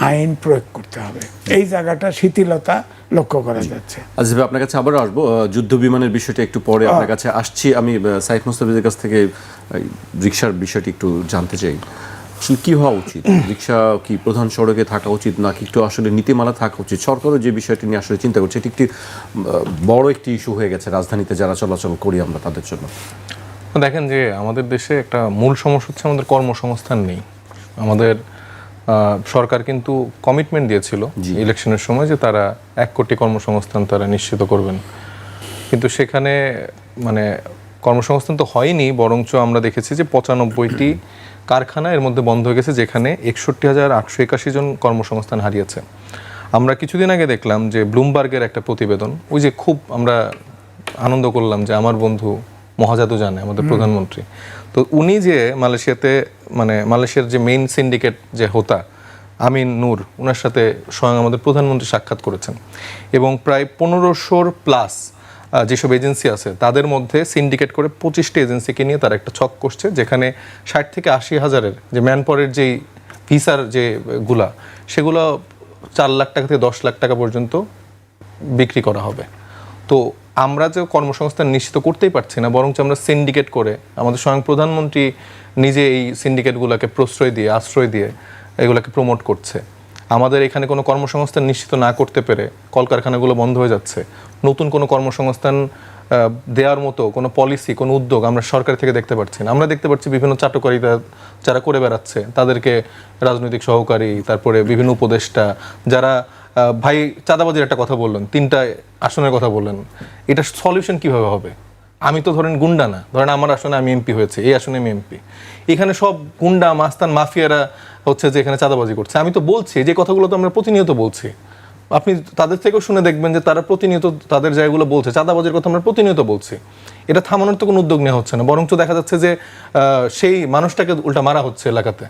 আইন প্রয়োগ করতে হবে। এই জায়গাটা শিথিলতা লক্ষ্য করা যাচ্ছে। আচ্ছা, আপনার কাছে আবারও আসবো, যুদ্ধ বিমানের বিষয়টা একটু পরে আপনার কাছে আসছি। আমি সাইফ মোস্তাফিজের কাছ থেকে রিক্সার বিষয়টি একটু জানতে চাই। কি হওয়া উচিত? রিক্সা কি প্রধান সড়কে থাকা উচিত, নাকি একটু আসলে নীতিমালা থাকা উচিত? সরকারও যে বিষয়টি নিয়ে আসলে চিন্তা করছে, এটি একটি বড় একটি ইস্যু হয়ে গেছে রাজধানীতে যারা চলাচল করি আমরা তাদের জন্য। দেখেন যে আমাদের দেশে একটা মূল সমস্যা হচ্ছে আমাদের কর্মসংস্থান নেই। আমাদের সরকার কিন্তু কমিটমেন্ট দিয়েছিল ইলেকশনের সময় যে তারা 1 কোটি কর্মসংস্থান তারা নিশ্চিত করবেন, কিন্তু সেখানে মানে কর্মসংস্থান তো হয়নি, বরঞ্চ আমরা দেখেছি যে 95টি কারখানা এর মধ্যে বন্ধ হয়ে গেছে, যেখানে 61,881 জন কর্মসংস্থান হারিয়েছে। আমরা কিছুদিন আগে দেখলাম যে ব্লুমবার্গের একটা প্রতিবেদন, ওই যে খুব আমরা আনন্দ করলাম যে আমার বন্ধু মহাজাতু জানে আমাদের প্রধানমন্ত্রী, তো উনি যে মালয়েশিয়াতে মানে মালয়েশিয়ার যে মেইন সিন্ডিকেট যে হোতা আমিন নূর, ওনার সাথে স্বয়ং আমাদের প্রধানমন্ত্রী সাক্ষাৎ করেছেন এবং প্রায় 1500 প্লাস যেসব এজেন্সি আছে তাদের মধ্যে সিন্ডিকেট করে 25টি এজেন্সিকে নিয়ে তারা একটা ছক করছে, যেখানে 60 থেকে 80 হাজারের যে ম্যানপাওয়ারের যেই ভিসার যে গুলা সেগুলো 4 লাখ টাকা থেকে 10 লাখ টাকা পর্যন্ত বিক্রি করা হবে। তো আমরা যে কর্মসংস্থান নিশ্চিত করতেই পারছি না, বরঞ্চ আমরা সিন্ডিকেট করে আমাদের স্বয়ং প্রধানমন্ত্রী নিজে এই সিন্ডিকেটগুলোকে প্রশ্রয় দিয়ে আশ্রয় দিয়ে এগুলোকে প্রমোট করছে। আমাদের এখানে কোনো কর্মসংস্থান নিশ্চিত না করতে পেরে কলকারখানাগুলো বন্ধ হয়ে যাচ্ছে। নতুন কোনো কর্মসংস্থান দেওয়ার মতো কোনো পলিসি, কোনো উদ্যোগ আমরা সরকার থেকে দেখতে পাচ্ছি না। আমরা দেখতে পাচ্ছি বিভিন্ন চাটুকারিতা যারা করে বেড়াচ্ছে তাদেরকে রাজনৈতিক সহকারী, তারপরে বিভিন্ন উপদেষ্টা যারা ভাই চাঁদাবাজির একটা কথা বললেন, 3টা আসনের কথা বললেন, এটা সলিউশন কিভাবে হবে? আমি তো ধরেন গুন্ডা না, ধরেন আমার আসনে আমি এমপি হয়েছে, এই আসনে আমি এমপি, এখানে সব গুন্ডা মাস্তান মাফিয়ারা হচ্ছে যে এখানে চাঁদাবাজি করছে। আমি তো বলছি যে কথাগুলো তো আমরা প্রতিনিয়ত বলছি, আপনি তাদের থেকেও শুনে দেখবেন যে তারা প্রতিনিয়ত তাদের জায়গাগুলো বলছে, চাঁদাবাজির কথা আমরা প্রতিনিয়ত বলছি। এটা থামানোর তো কোনো উদ্যোগ নেওয়া হচ্ছে না, বরঞ্চ দেখা যাচ্ছে যে সেই মানুষটাকে উল্টা মারা হচ্ছে এলাকাতে।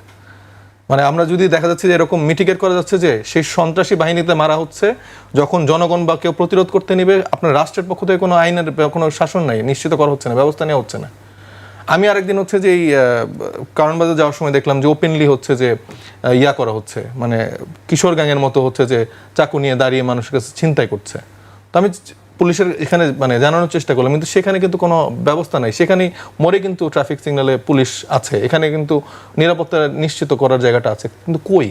মানে আমরা যদি দেখা যাচ্ছে যে এরকম মিটিগেট করা যাচ্ছে যে সেই সন্ত্রাসী বাহিনীতে মারা হচ্ছে, যখন জনগণ বা কেউ প্রতিরোধ করতে নিবে আপনার রাষ্ট্রের পক্ষ থেকে কোনো আইনের কোনো শাসন নাই, নিশ্চিত করা হচ্ছে না, ব্যবস্থা নেওয়া হচ্ছে না। আমি আরেকদিন হচ্ছে যে এই কারণবাজার যাওয়ার সময় দেখলাম যে ওপেনলি হচ্ছে যে ইয়া করা হচ্ছে, মানে কিশোর গ্যাংয়ের মতো হচ্ছে যে চাকু নিয়ে দাঁড়িয়ে মানুষের কাছে ছিনতাই করছে। তো আমি পুলিশের এখানে মানে জানানোর চেষ্টা করলাম, কিন্তু সেখানে কিন্তু কোনো ব্যবস্থা নাই। সেখানে মরে কিন্তু ট্রাফিক সিগন্যালে পুলিশ আছে, এখানে কিন্তু নিরাপত্তা নিশ্চিত করার জায়গাটা আছে, কিন্তু কই?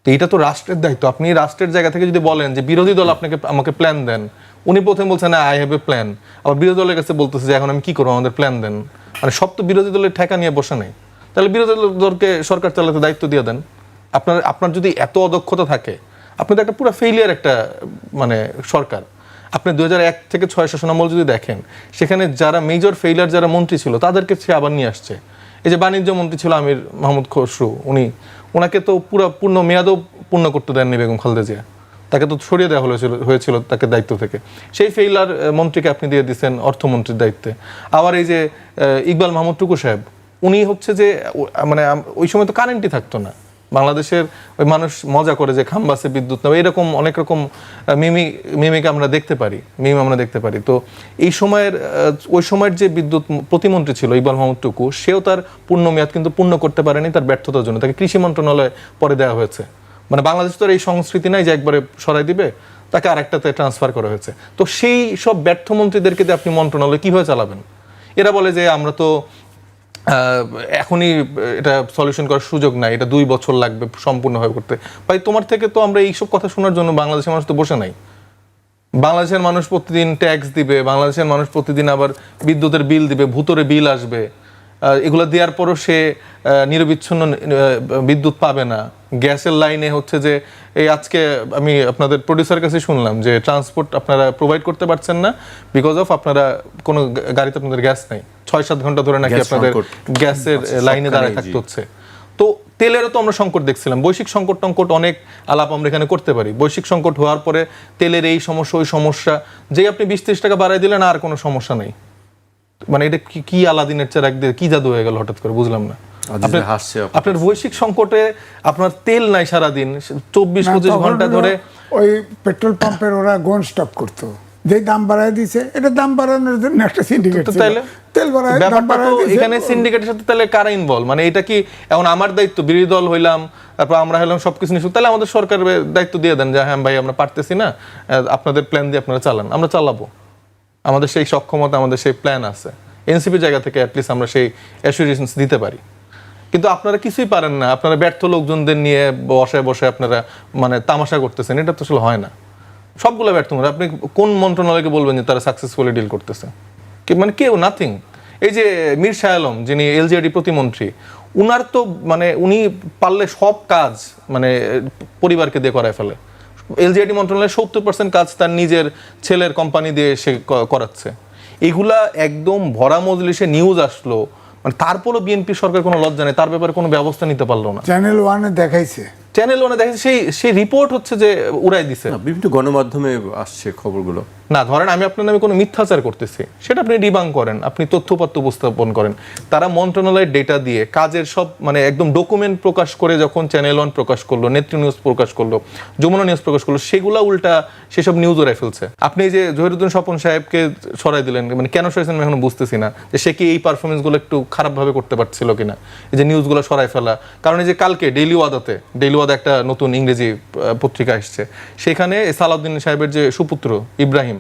তো এটা তো রাষ্ট্রের দায়িত্ব। আপনি রাষ্ট্রের জায়গা থেকে যদি বলেন যে বিরোধী দল আমাকে প্ল্যান দেন, উনি প্রথমে বলছেন না আই হ্যাভ এ প্ল্যান, আবার বিরোধী দলের কাছে বলতেছে যে এখন আমি কি করবো, আমাদের প্ল্যান দেন। মানে সব তো বিরোধী দলের ঠেকা নিয়ে বসে নেই, তাহলে বিরোধী দলকে সরকার চালাতে দায়িত্ব দিয়ে দেন। আপনার যদি এত অদক্ষতা থাকে, আপনি তো একটা পুরো ফেইলিয়ার একটা মানে সরকার। আপনি 2001 থেকে 6 শাসনামল যদি দেখেন, সেখানে যারা মেজর ফেইলিয়ার যারা মন্ত্রী ছিল তাদেরকে সে আবার নিয়ে আসছে। এই যে বাণিজ্য মন্ত্রী ছিল আমির মাহমুদ খসরু, ওনাকে তো পূর্ণ মেয়াদও পূর্ণ করতে দেননি বেগম খালেদা জিয়া, তাকে তো সরিয়ে দেওয়া হয়েছিল তাকে দায়িত্ব থেকে। সেই ফেইলার মন্ত্রীকে আপনি দিয়ে দিচ্ছেন অর্থমন্ত্রীর দায়িত্বে। আবার এই যে ইকবাল মাহমুদ টুকু সাহেব, উনি হচ্ছে যে মানে ওই সময় তো কারেন্টই থাকতো না বাংলাদেশের, ওই মানুষ মজা করে যে খাম্বাসে বিদ্যুৎ নেবে, এরকম অনেক রকম মিমিকে আমরা দেখতে পারি। তো এই সময়ের ওই সময়ের যে বিদ্যুৎ প্রতিমন্ত্রী ছিল ইকবাল মাহমুদ টুকু, সেও তার পূর্ণ মেয়াদ কিন্তু পূর্ণ করতে পারেনি তার ব্যর্থতার জন্য, তাকে কৃষি মন্ত্রণালয়ে পরে দেওয়া হয়েছে। মানে বাংলাদেশ তো এই সংস্কৃতি নাই যে একবারে সরাই দিবে, তাকে আরেকটাতে ট্রান্সফার করা হয়েছে। তো সেই সব ব্যর্থ মন্ত্রীদেরকে দিয়ে আপনি মন্ত্রণালয় কিভাবে চালাবেন? এরা বলে যে আমরা তো এখনই এটা সলিউশন করার সুযোগ নাই, এটা 2 বছর লাগবে সম্পূর্ণভাবে করতে। ভাই তোমার থেকে তো আমরা এইসব কথা শোনার জন্য বাংলাদেশের মানুষ তো বসে নাই। বাংলাদেশের মানুষ প্রতিদিন ট্যাক্স দিবে, বাংলাদেশের মানুষ প্রতিদিন আবার বিদ্যুতের বিল দিবে, ভূতরে বিল আসবে, এগুলো দেওয়ার পরও সে নিরবিচ্ছিন্ন বিদ্যুৎ পাবে না। গ্যাসের লাইনে হচ্ছে যে এই আজকে আমি আপনাদের প্রডিউসার কাছে শুনলাম যে ট্রান্সপোর্ট আপনারা প্রোভাইড করতে পারছেন না বিকজ অফ আপনারা কোনো গাড়িতে আপনাদের গ্যাস নেই, 6-7 ঘন্টা ধরে নাকি আপনাদের গ্যাসের লাইনে দাঁড়ায় থাকতে হচ্ছে। তো তেলেরও তো আমরা সংকট দেখছিলাম, বৈশ্বিক সংকট অনেক আলাপ আমরা এখানে করতে পারি। বৈশ্বিক সংকট হওয়ার পরে তেলের এই সমস্যা ওই সমস্যা, যে আপনি 20-30 টাকা বাড়াই দিলেন আর কোনো সমস্যা নেই। মানে এটা কি আলাদিনের চেরাগ দিয়ে কি জাদু হয়ে গেল হঠাৎ করে, বুঝলাম না। আপনার বৈশ্বিক সংকটে আপনার তেল নাই সারাদিন 24-25 ঘন্টা ধরে, ওই পেট্রোল পাম্পের ওরা গোন স্টপ করতো, যে দাম বাড়ায় দিয়েছে, এটা দাম বাড়ানোর জন্য একটা সিন্ডিকেট ছিল, তেল বাড়ায় দাম বাড়ায় দিয়েছে। এখানে সিন্ডিকেটের সাথে তাহলে কারা ইনভলভ? মানে এটা কি এখন আমার দায়িত্ব, বিরোধী দল হইলাম, তারপর আমরা হলাম সবকিছু নিয়ে, তাহলে আমাদের সরকারের দায়িত্ব দিয়ে দেন যে হ্যাঁ ভাই আমরা পারতেছি না, আপনাদের প্ল্যান দিয়ে আপনারা চালান, আমরা চালাবো, আমাদের সেই সক্ষমতা, আমাদের সেই প্ল্যান আছে। এনসিপির জায়গা থেকে অ্যাটলিস্ট আমরা সেই অ্যাসুরেশনস দিতে পারি। কিন্তু আপনারা কিছুই পারেন না, আপনারা ব্যর্থ লোকজনদের নিয়ে বসে আপনারা মানে তামাশা করতেছেন, এটা তো আসলে হয় না। সবগুলো ব্যর্থ। আপনি কোন মন্ত্রণালয়কে বলবেন যে তারা সাকসেসফুলি ডিল করতেছে? মানে কেউ, নাথিং। এই যে মীর শাহ আলম যিনি এলজিআরডি প্রতিমন্ত্রী, উনার তো মানে উনি পারলে সব কাজ মানে পরিবারকে দিয়ে করায় ফেলে। এলজিআরডি মন্ত্রণালয়ের 70% কাজ তার নিজের ছেলের কোম্পানি দিয়ে সে করাচ্ছে। এগুলা একদম ভরা মজলিসে নিউজ আসলো, মানে তারপরও বিএনপি সরকার কোনো লজ্জা নেই, তার ব্যাপারে কোনো ব্যবস্থা নিতে পারলো না। চ্যানেল ওয়ানে দেখাইছে সেই রিপোর্ট হচ্ছে যে উড়াই দিছে, বিভিন্ন গণমাধ্যমে আসছে খবরগুলো। না ধরেন আমি আপনার নামে কোনো মিথ্যাচার করতেছি, সেটা আপনি ডিবাং করেন, আপনি তথ্যপত্র উপস্থাপন করেন। তারা মন্ত্রণালয়ের ডেটা দিয়ে কাজের সব মানে একদম ডকুমেন্ট প্রকাশ করে যখন চ্যানেল ওয়ান প্রকাশ করলো, নেত্রী নিউজ প্রকাশ করলো, যমুনা নিউজ প্রকাশ করলো, সেগুলা উল্টা সেসব নিউজ ওরাই ফেলছে। আপনি যে জহিরুদ্দিন স্বপন সাহেবকে সরাই দিলেন, মানে কেন সরাইছেন আমি এখন বুঝতেছি না, যে সে কি এই পারফরমেন্সগুলো একটু খারাপভাবে করতে পারছিল কিনা, এই যে নিউজগুলো সরাই ফেলা। কারণ এই যে কালকে ডেইলি ওয়াদা একটা নতুন ইংরেজি পত্রিকা এসছে, সেখানে সালাউদ্দিন সাহেবের যে সুপুত্র ইব্রাহিম,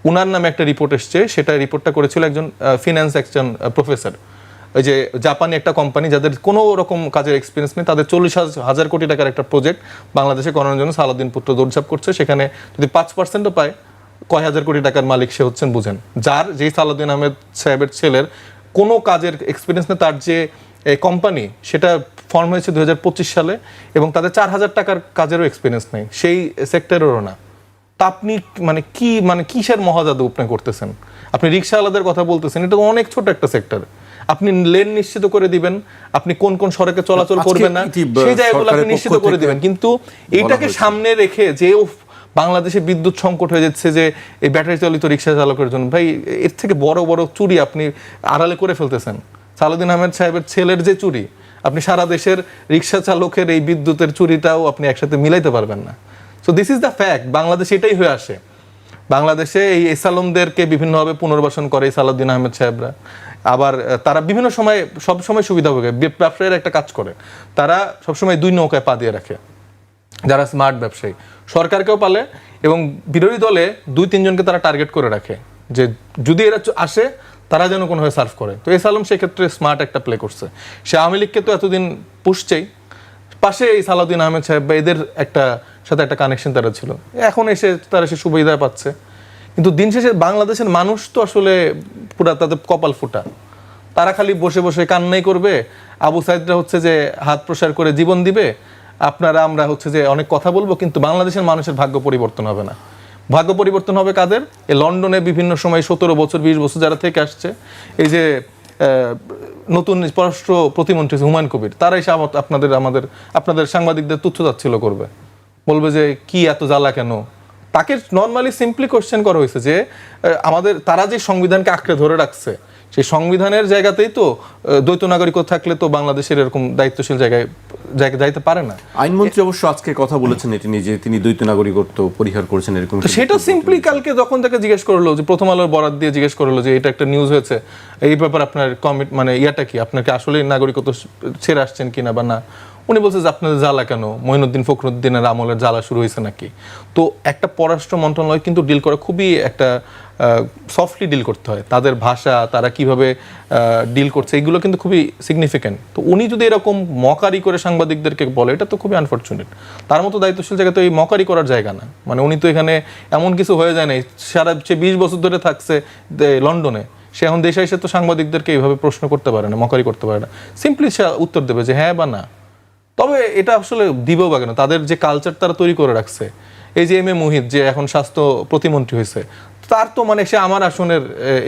উনার নামে একটা রিপোর্ট এসছে, সেটা রিপোর্টটা করেছিল একজন ফিনান্স একজন প্রফেসর। ওই যে জাপানি একটা কোম্পানি যাদের কোনো রকম কাজের এক্সপিরিয়েন্স নেই, তাদের 40,000 কোটি টাকার একটা প্রজেক্ট বাংলাদেশে করানোর জন্য সালাউদ্দিন পুত্র দৌড়ঝাঁপ করছে। সেখানে যদি 5%ও পায়, কয় হাজার কোটি টাকার মালিক সে হচ্ছেন বুঝেন। যেই সালাউদ্দিন আহমেদ সাহেবের ছেলের কোনো কাজের এক্সপিরিয়েন্স নেই, তার যে কোম্পানি সেটা ফর্ম হয়েছে 2025 সালে, এবং তাদের 4,000 টাকার কাজেরও এক্সপিরিয়েন্স নেই, সেই সেক্টরেরও না। তা আপনি মানে কিসের মহাজাদু আপনি করতেছেন? আপনি রিক্সাওয়ালাদের কথা বলতেছেন, এটা অনেক ছোট একটা সেক্টর। আপনি লেন নিশ্চিত করে দিবেন, আপনি কোন কোন সড়কে চলাচল করবেন না সেই জায়গাগুলো আপনি নিশ্চিত করে দিবেন, কিন্তু এইটাকে সামনে রেখে যে বাংলাদেশে বিদ্যুৎ সংকট হয়ে যাচ্ছে যে এই ব্যাটারি চালিত রিক্সা চালকের জন্য, ভাই এর থেকে বড় বড় চুরি আপনি আড়ালে করে ফেলতেছেন। সালাউদ্দিন আহমেদ সাহেবের ছেলের যে চুরি, আপনি সারা দেশের রিক্সা চালকের এই বিদ্যুতের চুরিটাও আপনি একসাথে মিলাইতে পারবেন না। So this is the fact. বাংলাদেশে এটাই হয়ে আসে। বাংলাদেশে এই এসালমদেরকে বিভিন্নভাবে পুনর্বাসন করে সালাউদ্দিন আহমেদ সাহেবরা, আবার তারা বিভিন্ন সময় সবসময় সুবিধা ভোগে। ব্যবসায়ীরা একটা কাজ করে, তারা সবসময় দুই নৌকায় পা দিয়ে রাখে। যারা স্মার্ট ব্যবসায়ী সরকারকেও পালে এবং বিরোধী দলে 2-3 জনকে তারা টার্গেট করে রাখে, যে যদি এরা আসে তারা যেন কোনোভাবে সার্ভ করে। তো এসালম সেক্ষেত্রে স্মার্ট একটা প্লে করছে। সে আওয়ামী লীগকে তো এতদিন পুষছেই, পাশে এই সালাউদ্দিন আহমেদ সাহেব বা এদের সাথে একটা কানেকশন তারা ছিল, এখন এসে তারা সে সুবিধা পাচ্ছে। কিন্তু দিন শেষে বাংলাদেশের মানুষ তো আসলে পুরা তাদের কপাল ফুটা, তারা খালি বসে বসে কান্নাই করবে। আবু সাইদরা হচ্ছে যে হাত প্রসার করে জীবন দিবে, আমরা হচ্ছে যে অনেক কথা বলবো, কিন্তু বাংলাদেশের মানুষের ভাগ্য পরিবর্তন হবে না। ভাগ্য পরিবর্তন হবে কাদের? এই লন্ডনে বিভিন্ন সময় 17 বছর 20 বছর যারা থেকে আসছে, এই যে নতুন পররাষ্ট্র প্রতিমন্ত্রী হুমায়ুন কবির, তারা এসে আপনাদের সাংবাদিকদের তুচ্ছতাচ্ছিল্য করবে, বলবে যে কি এত জ্বালা কেন। তাকে নর্মালি সিম্পলি কোশ্চেন করা হয়েছে যে তারা যে সংবিধানকে আঁকড়ে ধরে রাখছে, সেই সংবিধানের জায়গাতেই তো দ্বৈত নাগরিকত্ব থাকলে তো বাংলাদেশের এরকম দায়িত্বশীল জায়গায় যাইতে পারে না। আইনমন্ত্রী অবশ্য আজকে কথা বলেছেন এটি নিয়ে, যে তিনি দ্বৈত নাগরিকত্ব পরিহার করেছেন এরকম। সেটা সিম্পলি কালকে যখন তাকে জিজ্ঞেস করলো, যে প্রথম আলোর বরাত দিয়ে জিজ্ঞেস করলো যে এটা একটা নিউজ হয়েছে, এই ব্যাপারে আপনার মানে ইয়াটা কি, আপনাকে আসলে নাগরিকত্ব ছেড়ে আসছেন কিনা বা না, উনি বলছে যে আপনাদের জ্বালা কেন, মঈনুদ্দিন ফখরুদ্দিনের আমলের জ্বালা শুরু হয়েছে নাকি। তো একটা পররাষ্ট্র মন্ত্রণালয় কিন্তু ডিল করা খুবই একটা সফটলি ডিল করতে হয়, তাদের ভাষা, তারা কিভাবে ডিল করছে, এগুলো কিন্তু খুবই সিগনিফিক্যান্ট। তো উনি যদি এরকম মকারি করে সাংবাদিকদেরকে বলে, এটা তো খুবই আনফর্চুনেট। তার মতো দায়িত্বশীল জায়গা তো এই মকারি করার জায়গা না। মানে উনি তো এখানে এমন কিছু হয়ে যায় নাই, সে 20 বছর ধরে থাকছে লন্ডনে, সে এখন দেশে এসে তো সাংবাদিকদেরকে এইভাবে প্রশ্ন করতে পারে না, মকারি করতে পারে না। সিম্পলি সে উত্তর দেবে যে হ্যাঁ বা না। তবে এটা আসলে দিবেও বা কেন, তাদের যে কালচার তারা তৈরি করে রাখছে। এই যে এম এ মুহিত যে এখন স্বাস্থ্য প্রতিমন্ত্রী হয়েছে, তার তো মানে সে আমার আসনের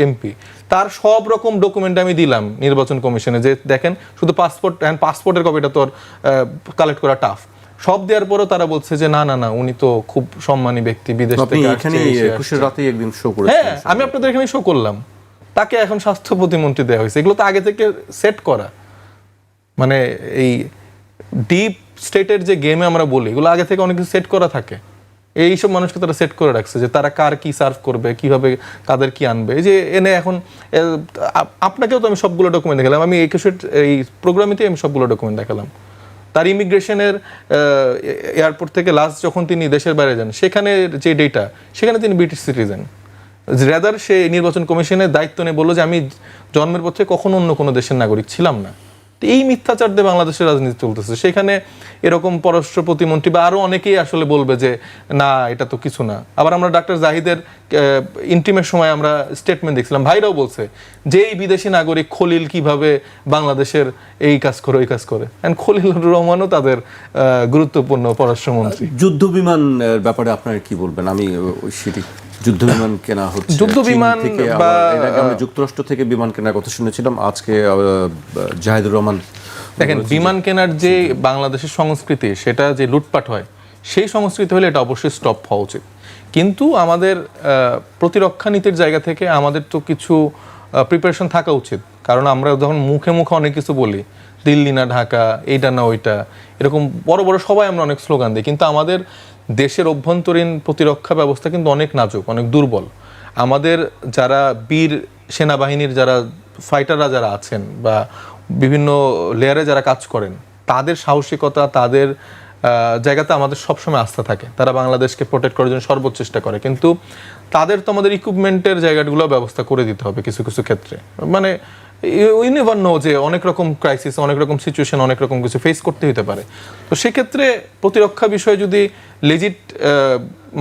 এমপি, তার সব রকম ডকুমেন্ট আমি দিলাম নির্বাচন কমিশনে, যে দেখেন শুধু পাসপোর্টের কপিটা তো কালেক্ট করা টাফ, সব দেওয়ার পরেও তারা বলছে যে না না না, উনি তো খুব সম্মানী ব্যক্তি, বিদেশ থেকে আসছে। হ্যাঁ, আমি আপনাদের এখানে শো করলাম, তাকে এখন স্বাস্থ্য প্রতিমন্ত্রী দেওয়া হয়েছে। এগুলো তো আগে থেকে সেট করা, মানে এই ডিপ স্টেটের যে গেমে আমরা বলি, এগুলো আগে থেকে অনেক কিছু সেট করা থাকে। এইসব মানুষকে তারা সেট করে রাখছে যে তারা কার কি সার্ভ করবে, কিভাবে কাদের কি আনবে। এই যে এনে এখন আপনাকেও তো আমি সবগুলো ডকুমেন্ট দেখালাম, আমি এই প্রোগ্রামেতেই আমি সবগুলো ডকুমেন্ট দেখালাম। তার ইমিগ্রেশনের এয়ারপোর্ট থেকে লাস্ট যখন তিনি দেশের বাইরে যান, সেখানে যে ডেটা, সেখানে তিনি ব্রিটিশ সিটিজেন। রেদার সে নির্বাচন কমিশনের দায়িত্ব নিয়ে বললো যে আমি জন্মের পর থেকে কখনো অন্য কোনো দেশের নাগরিক ছিলাম না। এই মিথ্যাচার দিয়ে বাংলাদেশের রাজনীতি চলতেছে। সেখানে এরকম পররাষ্ট্র প্রতিমন্ত্রী বা আরো অনেকেই আসলে বলবে যে না এটা তো কিছু না। আবার আমরা ডাক্তার জাহিদের ইন্টিমের সময় আমরা স্টেটমেন্ট দেখছিলাম, ভাইরাও বলছে যে এই বিদেশি নাগরিক খলিল কিভাবে বাংলাদেশের এই কাজ করে ওই কাজ করে। এন্ড খলিলুর রহমানও তাদের গুরুত্বপূর্ণ পররাষ্ট্রমন্ত্রী। যুদ্ধ বিমান ব্যাপারে আপনারা কি বলবেন? আমি সেটি যুদ্ধ বিমান কেনা হচ্ছে, যুদ্ধ বিমান বা যুক্তরাষ্ট্র থেকে বিমান কেনার কথা শুনেছিলাম, আজকে জাহিদুর রহমান দেখেন বিমান কেনার যে বাংলাদেশের সংস্কৃতি, সেটা যে লুটপাট হয়, সেই সংস্কৃতি হলে এটা অবশ্যই স্টপ হওয়া উচিত। কিন্তু আমাদের প্রতিরক্ষা নীতির জায়গা থেকে আমাদের তো কিছু প্রিপারেশন থাকা উচিত, কারণ আমরা যখন মুখে মুখে অনেক কিছু বলি, দিল্লি না ঢাকা, এইটা না ওইটা, এরকম বড় বড় সবাই আমরা অনেক স্লোগান দিই, কিন্তু আমাদের দেশের অভ্যন্তরীণ প্রতিরক্ষা ব্যবস্থা কিন্তু অনেক নাজুক, অনেক দুর্বল। আমাদের যারা বীর সেনাবাহিনীর যারা ফাইটাররা যারা আছেন বা বিভিন্ন লেয়ারে যারা কাজ করেন, তাদের সাহসিকতা, তাদের জায়গাতে আমাদের সবসময় আস্থা থাকে। তারা বাংলাদেশকে প্রোটেক্ট করার জন্য সর্বোচ্চ চেষ্টা করে, কিন্তু তাদের তো আমাদের ইকুইপমেন্টের জায়গাগুলো ব্যবস্থা করে দিতে হবে কিছু কিছু ক্ষেত্রে। মানে উই নেভার নো যে অনেক রকম ক্রাইসিস, অনেক রকম সিচুয়েশন, অনেক রকম কিছু ফেস করতে হতে পারে। তো সেক্ষেত্রে প্রতিরক্ষা বিষয়ে যদি লেজিট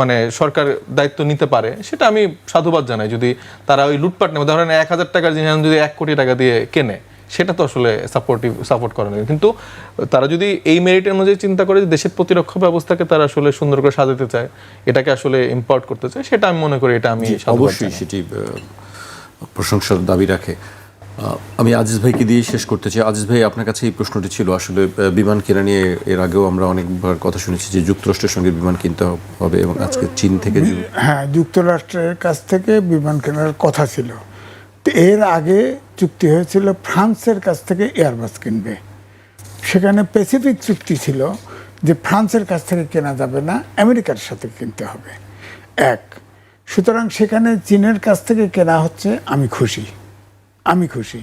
মানে সরকার দায়িত্ব নিতে পারে, সেটা আমি সাধুবাদ জানাই। যদি তারা ওই লুটপাট নেবে, ধরেন 1,000 টাকার জিনিস যদি 1 কোটি টাকা দিয়ে কেনে, সেটা তো আসলে সাপোর্ট করে না। কিন্তু তারা যদি এই মেরিট অনুযায়ী চিন্তা করে যে দেশের প্রতিরক্ষা ব্যবস্থাকে তারা আসলে সুন্দর করে সাজাতে চায়, এটাকে আসলে ইম্পোর্ট করতে চায়, সেটা আমি মনে করি এটা আমি অবশ্যই সেটি প্রশংসার দাবি রাখে। আমি আজিজ ভাইকে দিয়ে শেষ করতে চাই। আজিজ ভাই, আপনার কাছে এই প্রশ্নটি ছিল আসলে বিমান কেনা নিয়ে। এর আগেও আমরা অনেকবার কথা শুনেছি যে যুক্তরাষ্ট্রের সঙ্গে বিমান কিনতে হবে এবং আজকে চীন থেকে হ্যাঁ, যুক্তরাষ্ট্রের কাছ থেকে বিমান কেনার কথা ছিল। তো এর আগে চুক্তি হয়েছিল ফ্রান্সের কাছ থেকে এয়ারবাস কিনবে। সেখানে প্যাসিফিক চুক্তি ছিল যে ফ্রান্সের কাছ থেকে কেনা যাবে না, আমেরিকার সাথে কিনতে হবে। সুতরাং সেখানে চীনের কাছ থেকে কেনা হচ্ছে, আমি খুশি।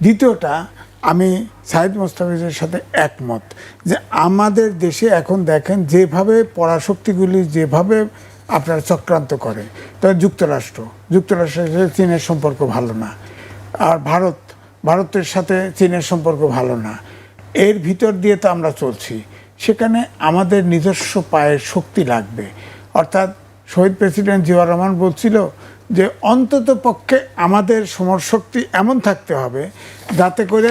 দ্বিতীয়টা, আমি সাইদ মোস্তাফিজের সাথে একমত যে আমাদের দেশে এখন দেখেন যেভাবে পরাশক্তিগুলি যেভাবে আপনার চক্রান্ত করে, তবে যুক্তরাষ্ট্রের সাথে চীনের সম্পর্ক ভালো না, আর ভারতের সাথে চীনের সম্পর্ক ভালো না। এর ভিতর দিয়ে তো আমরা চলছি। সেখানে আমাদের নিজস্ব পায়ের শক্তি লাগবে। অর্থাৎ শহীদ প্রেসিডেন্ট জিয়াউর রহমান বলছিল যে অন্তত পক্ষে আমাদের সমরশক্তি এমন থাকতে হবে যাতে করে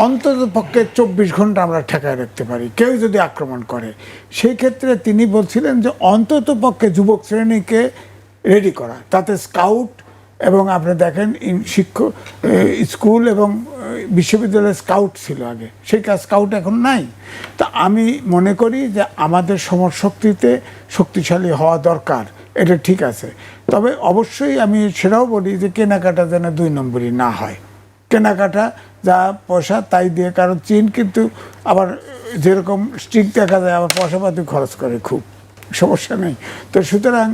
অন্তত পক্ষে 24 ঘন্টা আমরা ঠেকায় রাখতে পারি কেউ যদি আক্রমণ করে। সেই ক্ষেত্রে তিনি বলছিলেন যে অন্তত পক্ষে যুবক শ্রেণীকে রেডি করা, তাতে স্কাউট এবং আপনি দেখেন স্কুল এবং বিশ্ববিদ্যালয়ের স্কাউট ছিল আগে, সেই স্কাউট এখন নাই। তা আমি মনে করি যে আমাদের সমরশক্তিতে শক্তিশালী হওয়া দরকার, এটা ঠিক আছে। তবে অবশ্যই আমি সেটাও বলি যে কেনাকাটা যেন 2 নম্বরই না হয়। কেনাকাটা যা পয়সা তাই দিয়ে, কারণ চীন কিন্তু আবার যেরকম স্ট্রিক দেখা যায় আবার পয়সাপাতি খরচ করে, খুব সমস্যা নেই। তো সুতরাং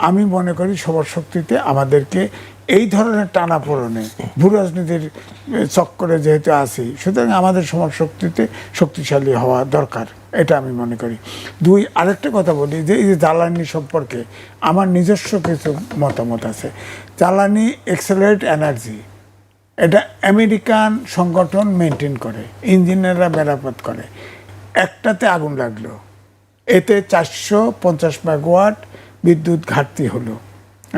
আমি মনে করি সমরশক্তিতে আমাদেরকে এই ধরনের টানাপোড়েনে ভূ রাজনীতির চক্করে যেহেতু আছি, সুতরাং আমাদের সমরশক্তিতে শক্তিশালী হওয়া দরকার, এটা আমি মনে করি। 2, আরেকটা কথা বলি যে এই যে জ্বালানি সম্পর্কে আমার নিজস্ব কিছু মতামত আছে। জ্বালানি এক্সেলারেট এনার্জি, এটা আমেরিকান সংগঠন মেনটেন করে, ইঞ্জিনিয়াররা মেরামত করে। একটাতে আগুন লাগলো, এতে 450 মেগাওয়াট বিদ্যুৎ ঘাটতি হলো।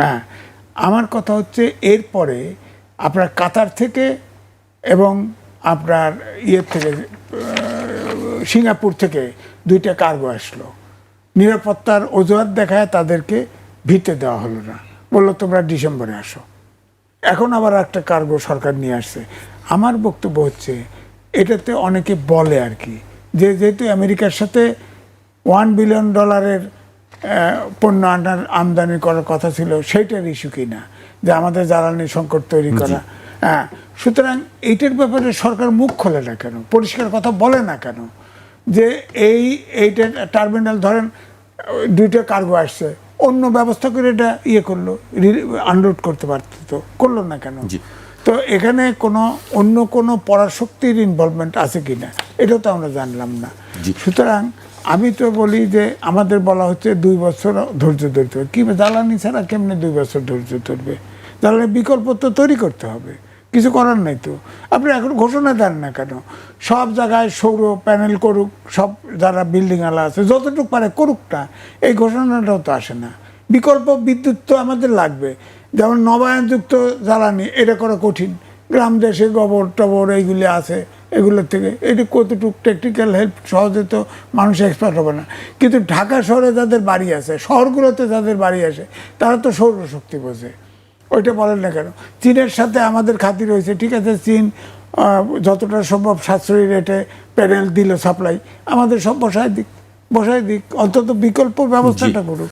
হ্যাঁ, আমার কথা হচ্ছে এরপরে আপনার কাতার থেকে এবং আপনার থেকে সিঙ্গাপুর থেকে 2টা কার্গো আসলো, নিরাপত্তার অজুহাত দেখায় তাদেরকে ভিতে দেওয়া হলো না, বললো তোমরা ডিসেম্বরে আসো। এখন আবার একটা কার্গো সরকার নিয়ে আসছে। আমার বক্তব্য হচ্ছে এটাতে অনেকে বলে আর কি যে যেহেতু আমেরিকার সাথে $1 বিলিয়ন পণ্য আমদানি করার কথা ছিল, সেইটার ইস্যু কিনা যে আমাদের জ্বালানি সংকট তৈরি করা। হ্যাঁ, সুতরাং এইটার ব্যাপারে সরকার মুখ খোলে না কেন, পরিষ্কার কথা বলে না কেন যে এইটা টার্মিনাল ধরেন 2টা কার্গো আসছে, অন্য ব্যবস্থা করে এটা করলো, আনলোড করতে পারতো, করলো না কেন? তো এখানে অন্য কোনো পরাশক্তির ইনভলভমেন্ট আছে কিনা এটাও তো আমরা জানলাম না। সুতরাং আমি তো বলি যে আমাদের বলা হচ্ছে 2 বছর ধৈর্য ধরতে হবে। কি জ্বালানি ছাড়া কেমনে 2 বছর ধৈর্য ধরবে? জ্বালানি বিকল্প তো তৈরি করতে হবে, কিছু করার নাই তো। আপনি এখন ঘোষণা দেন না কেন? সব জায়গায় সৌর প্যানেল করুক, সব যারা বিল্ডিংওয়ালা আছে যতটুকু পারে করুক না, এই ঘোষণাটাও তো আসে না। বিকল্প বিদ্যুৎ তো আমাদের লাগবে, যেমন নবায়নযুক্ত জ্বালানি, এটা করা কঠিন। গ্রাম দেশে গোবর টবর এইগুলি আছে, এগুলোর থেকে এটি কতটুকু টেকনিক্যাল হেল্প সহজে তো মানুষ এক্সপার্ট হবে না। কিন্তু ঢাকা শহরে যাদের বাড়ি আছে, শহরগুলোতে যাদের বাড়ি আসে, তারা তো সৌরশক্তি বোঝে, ওইটা বলেন না কেন? চীনের সাথে আমাদের খাতির হয়েছে, ঠিক আছে, চীন যতটা সম্ভব সাশ্রয়ী রেটে প্যানেল দিল সাপ্লাই, আমাদের সব বসায় দিক, অন্তত বিকল্প ব্যবস্থাটা করুক।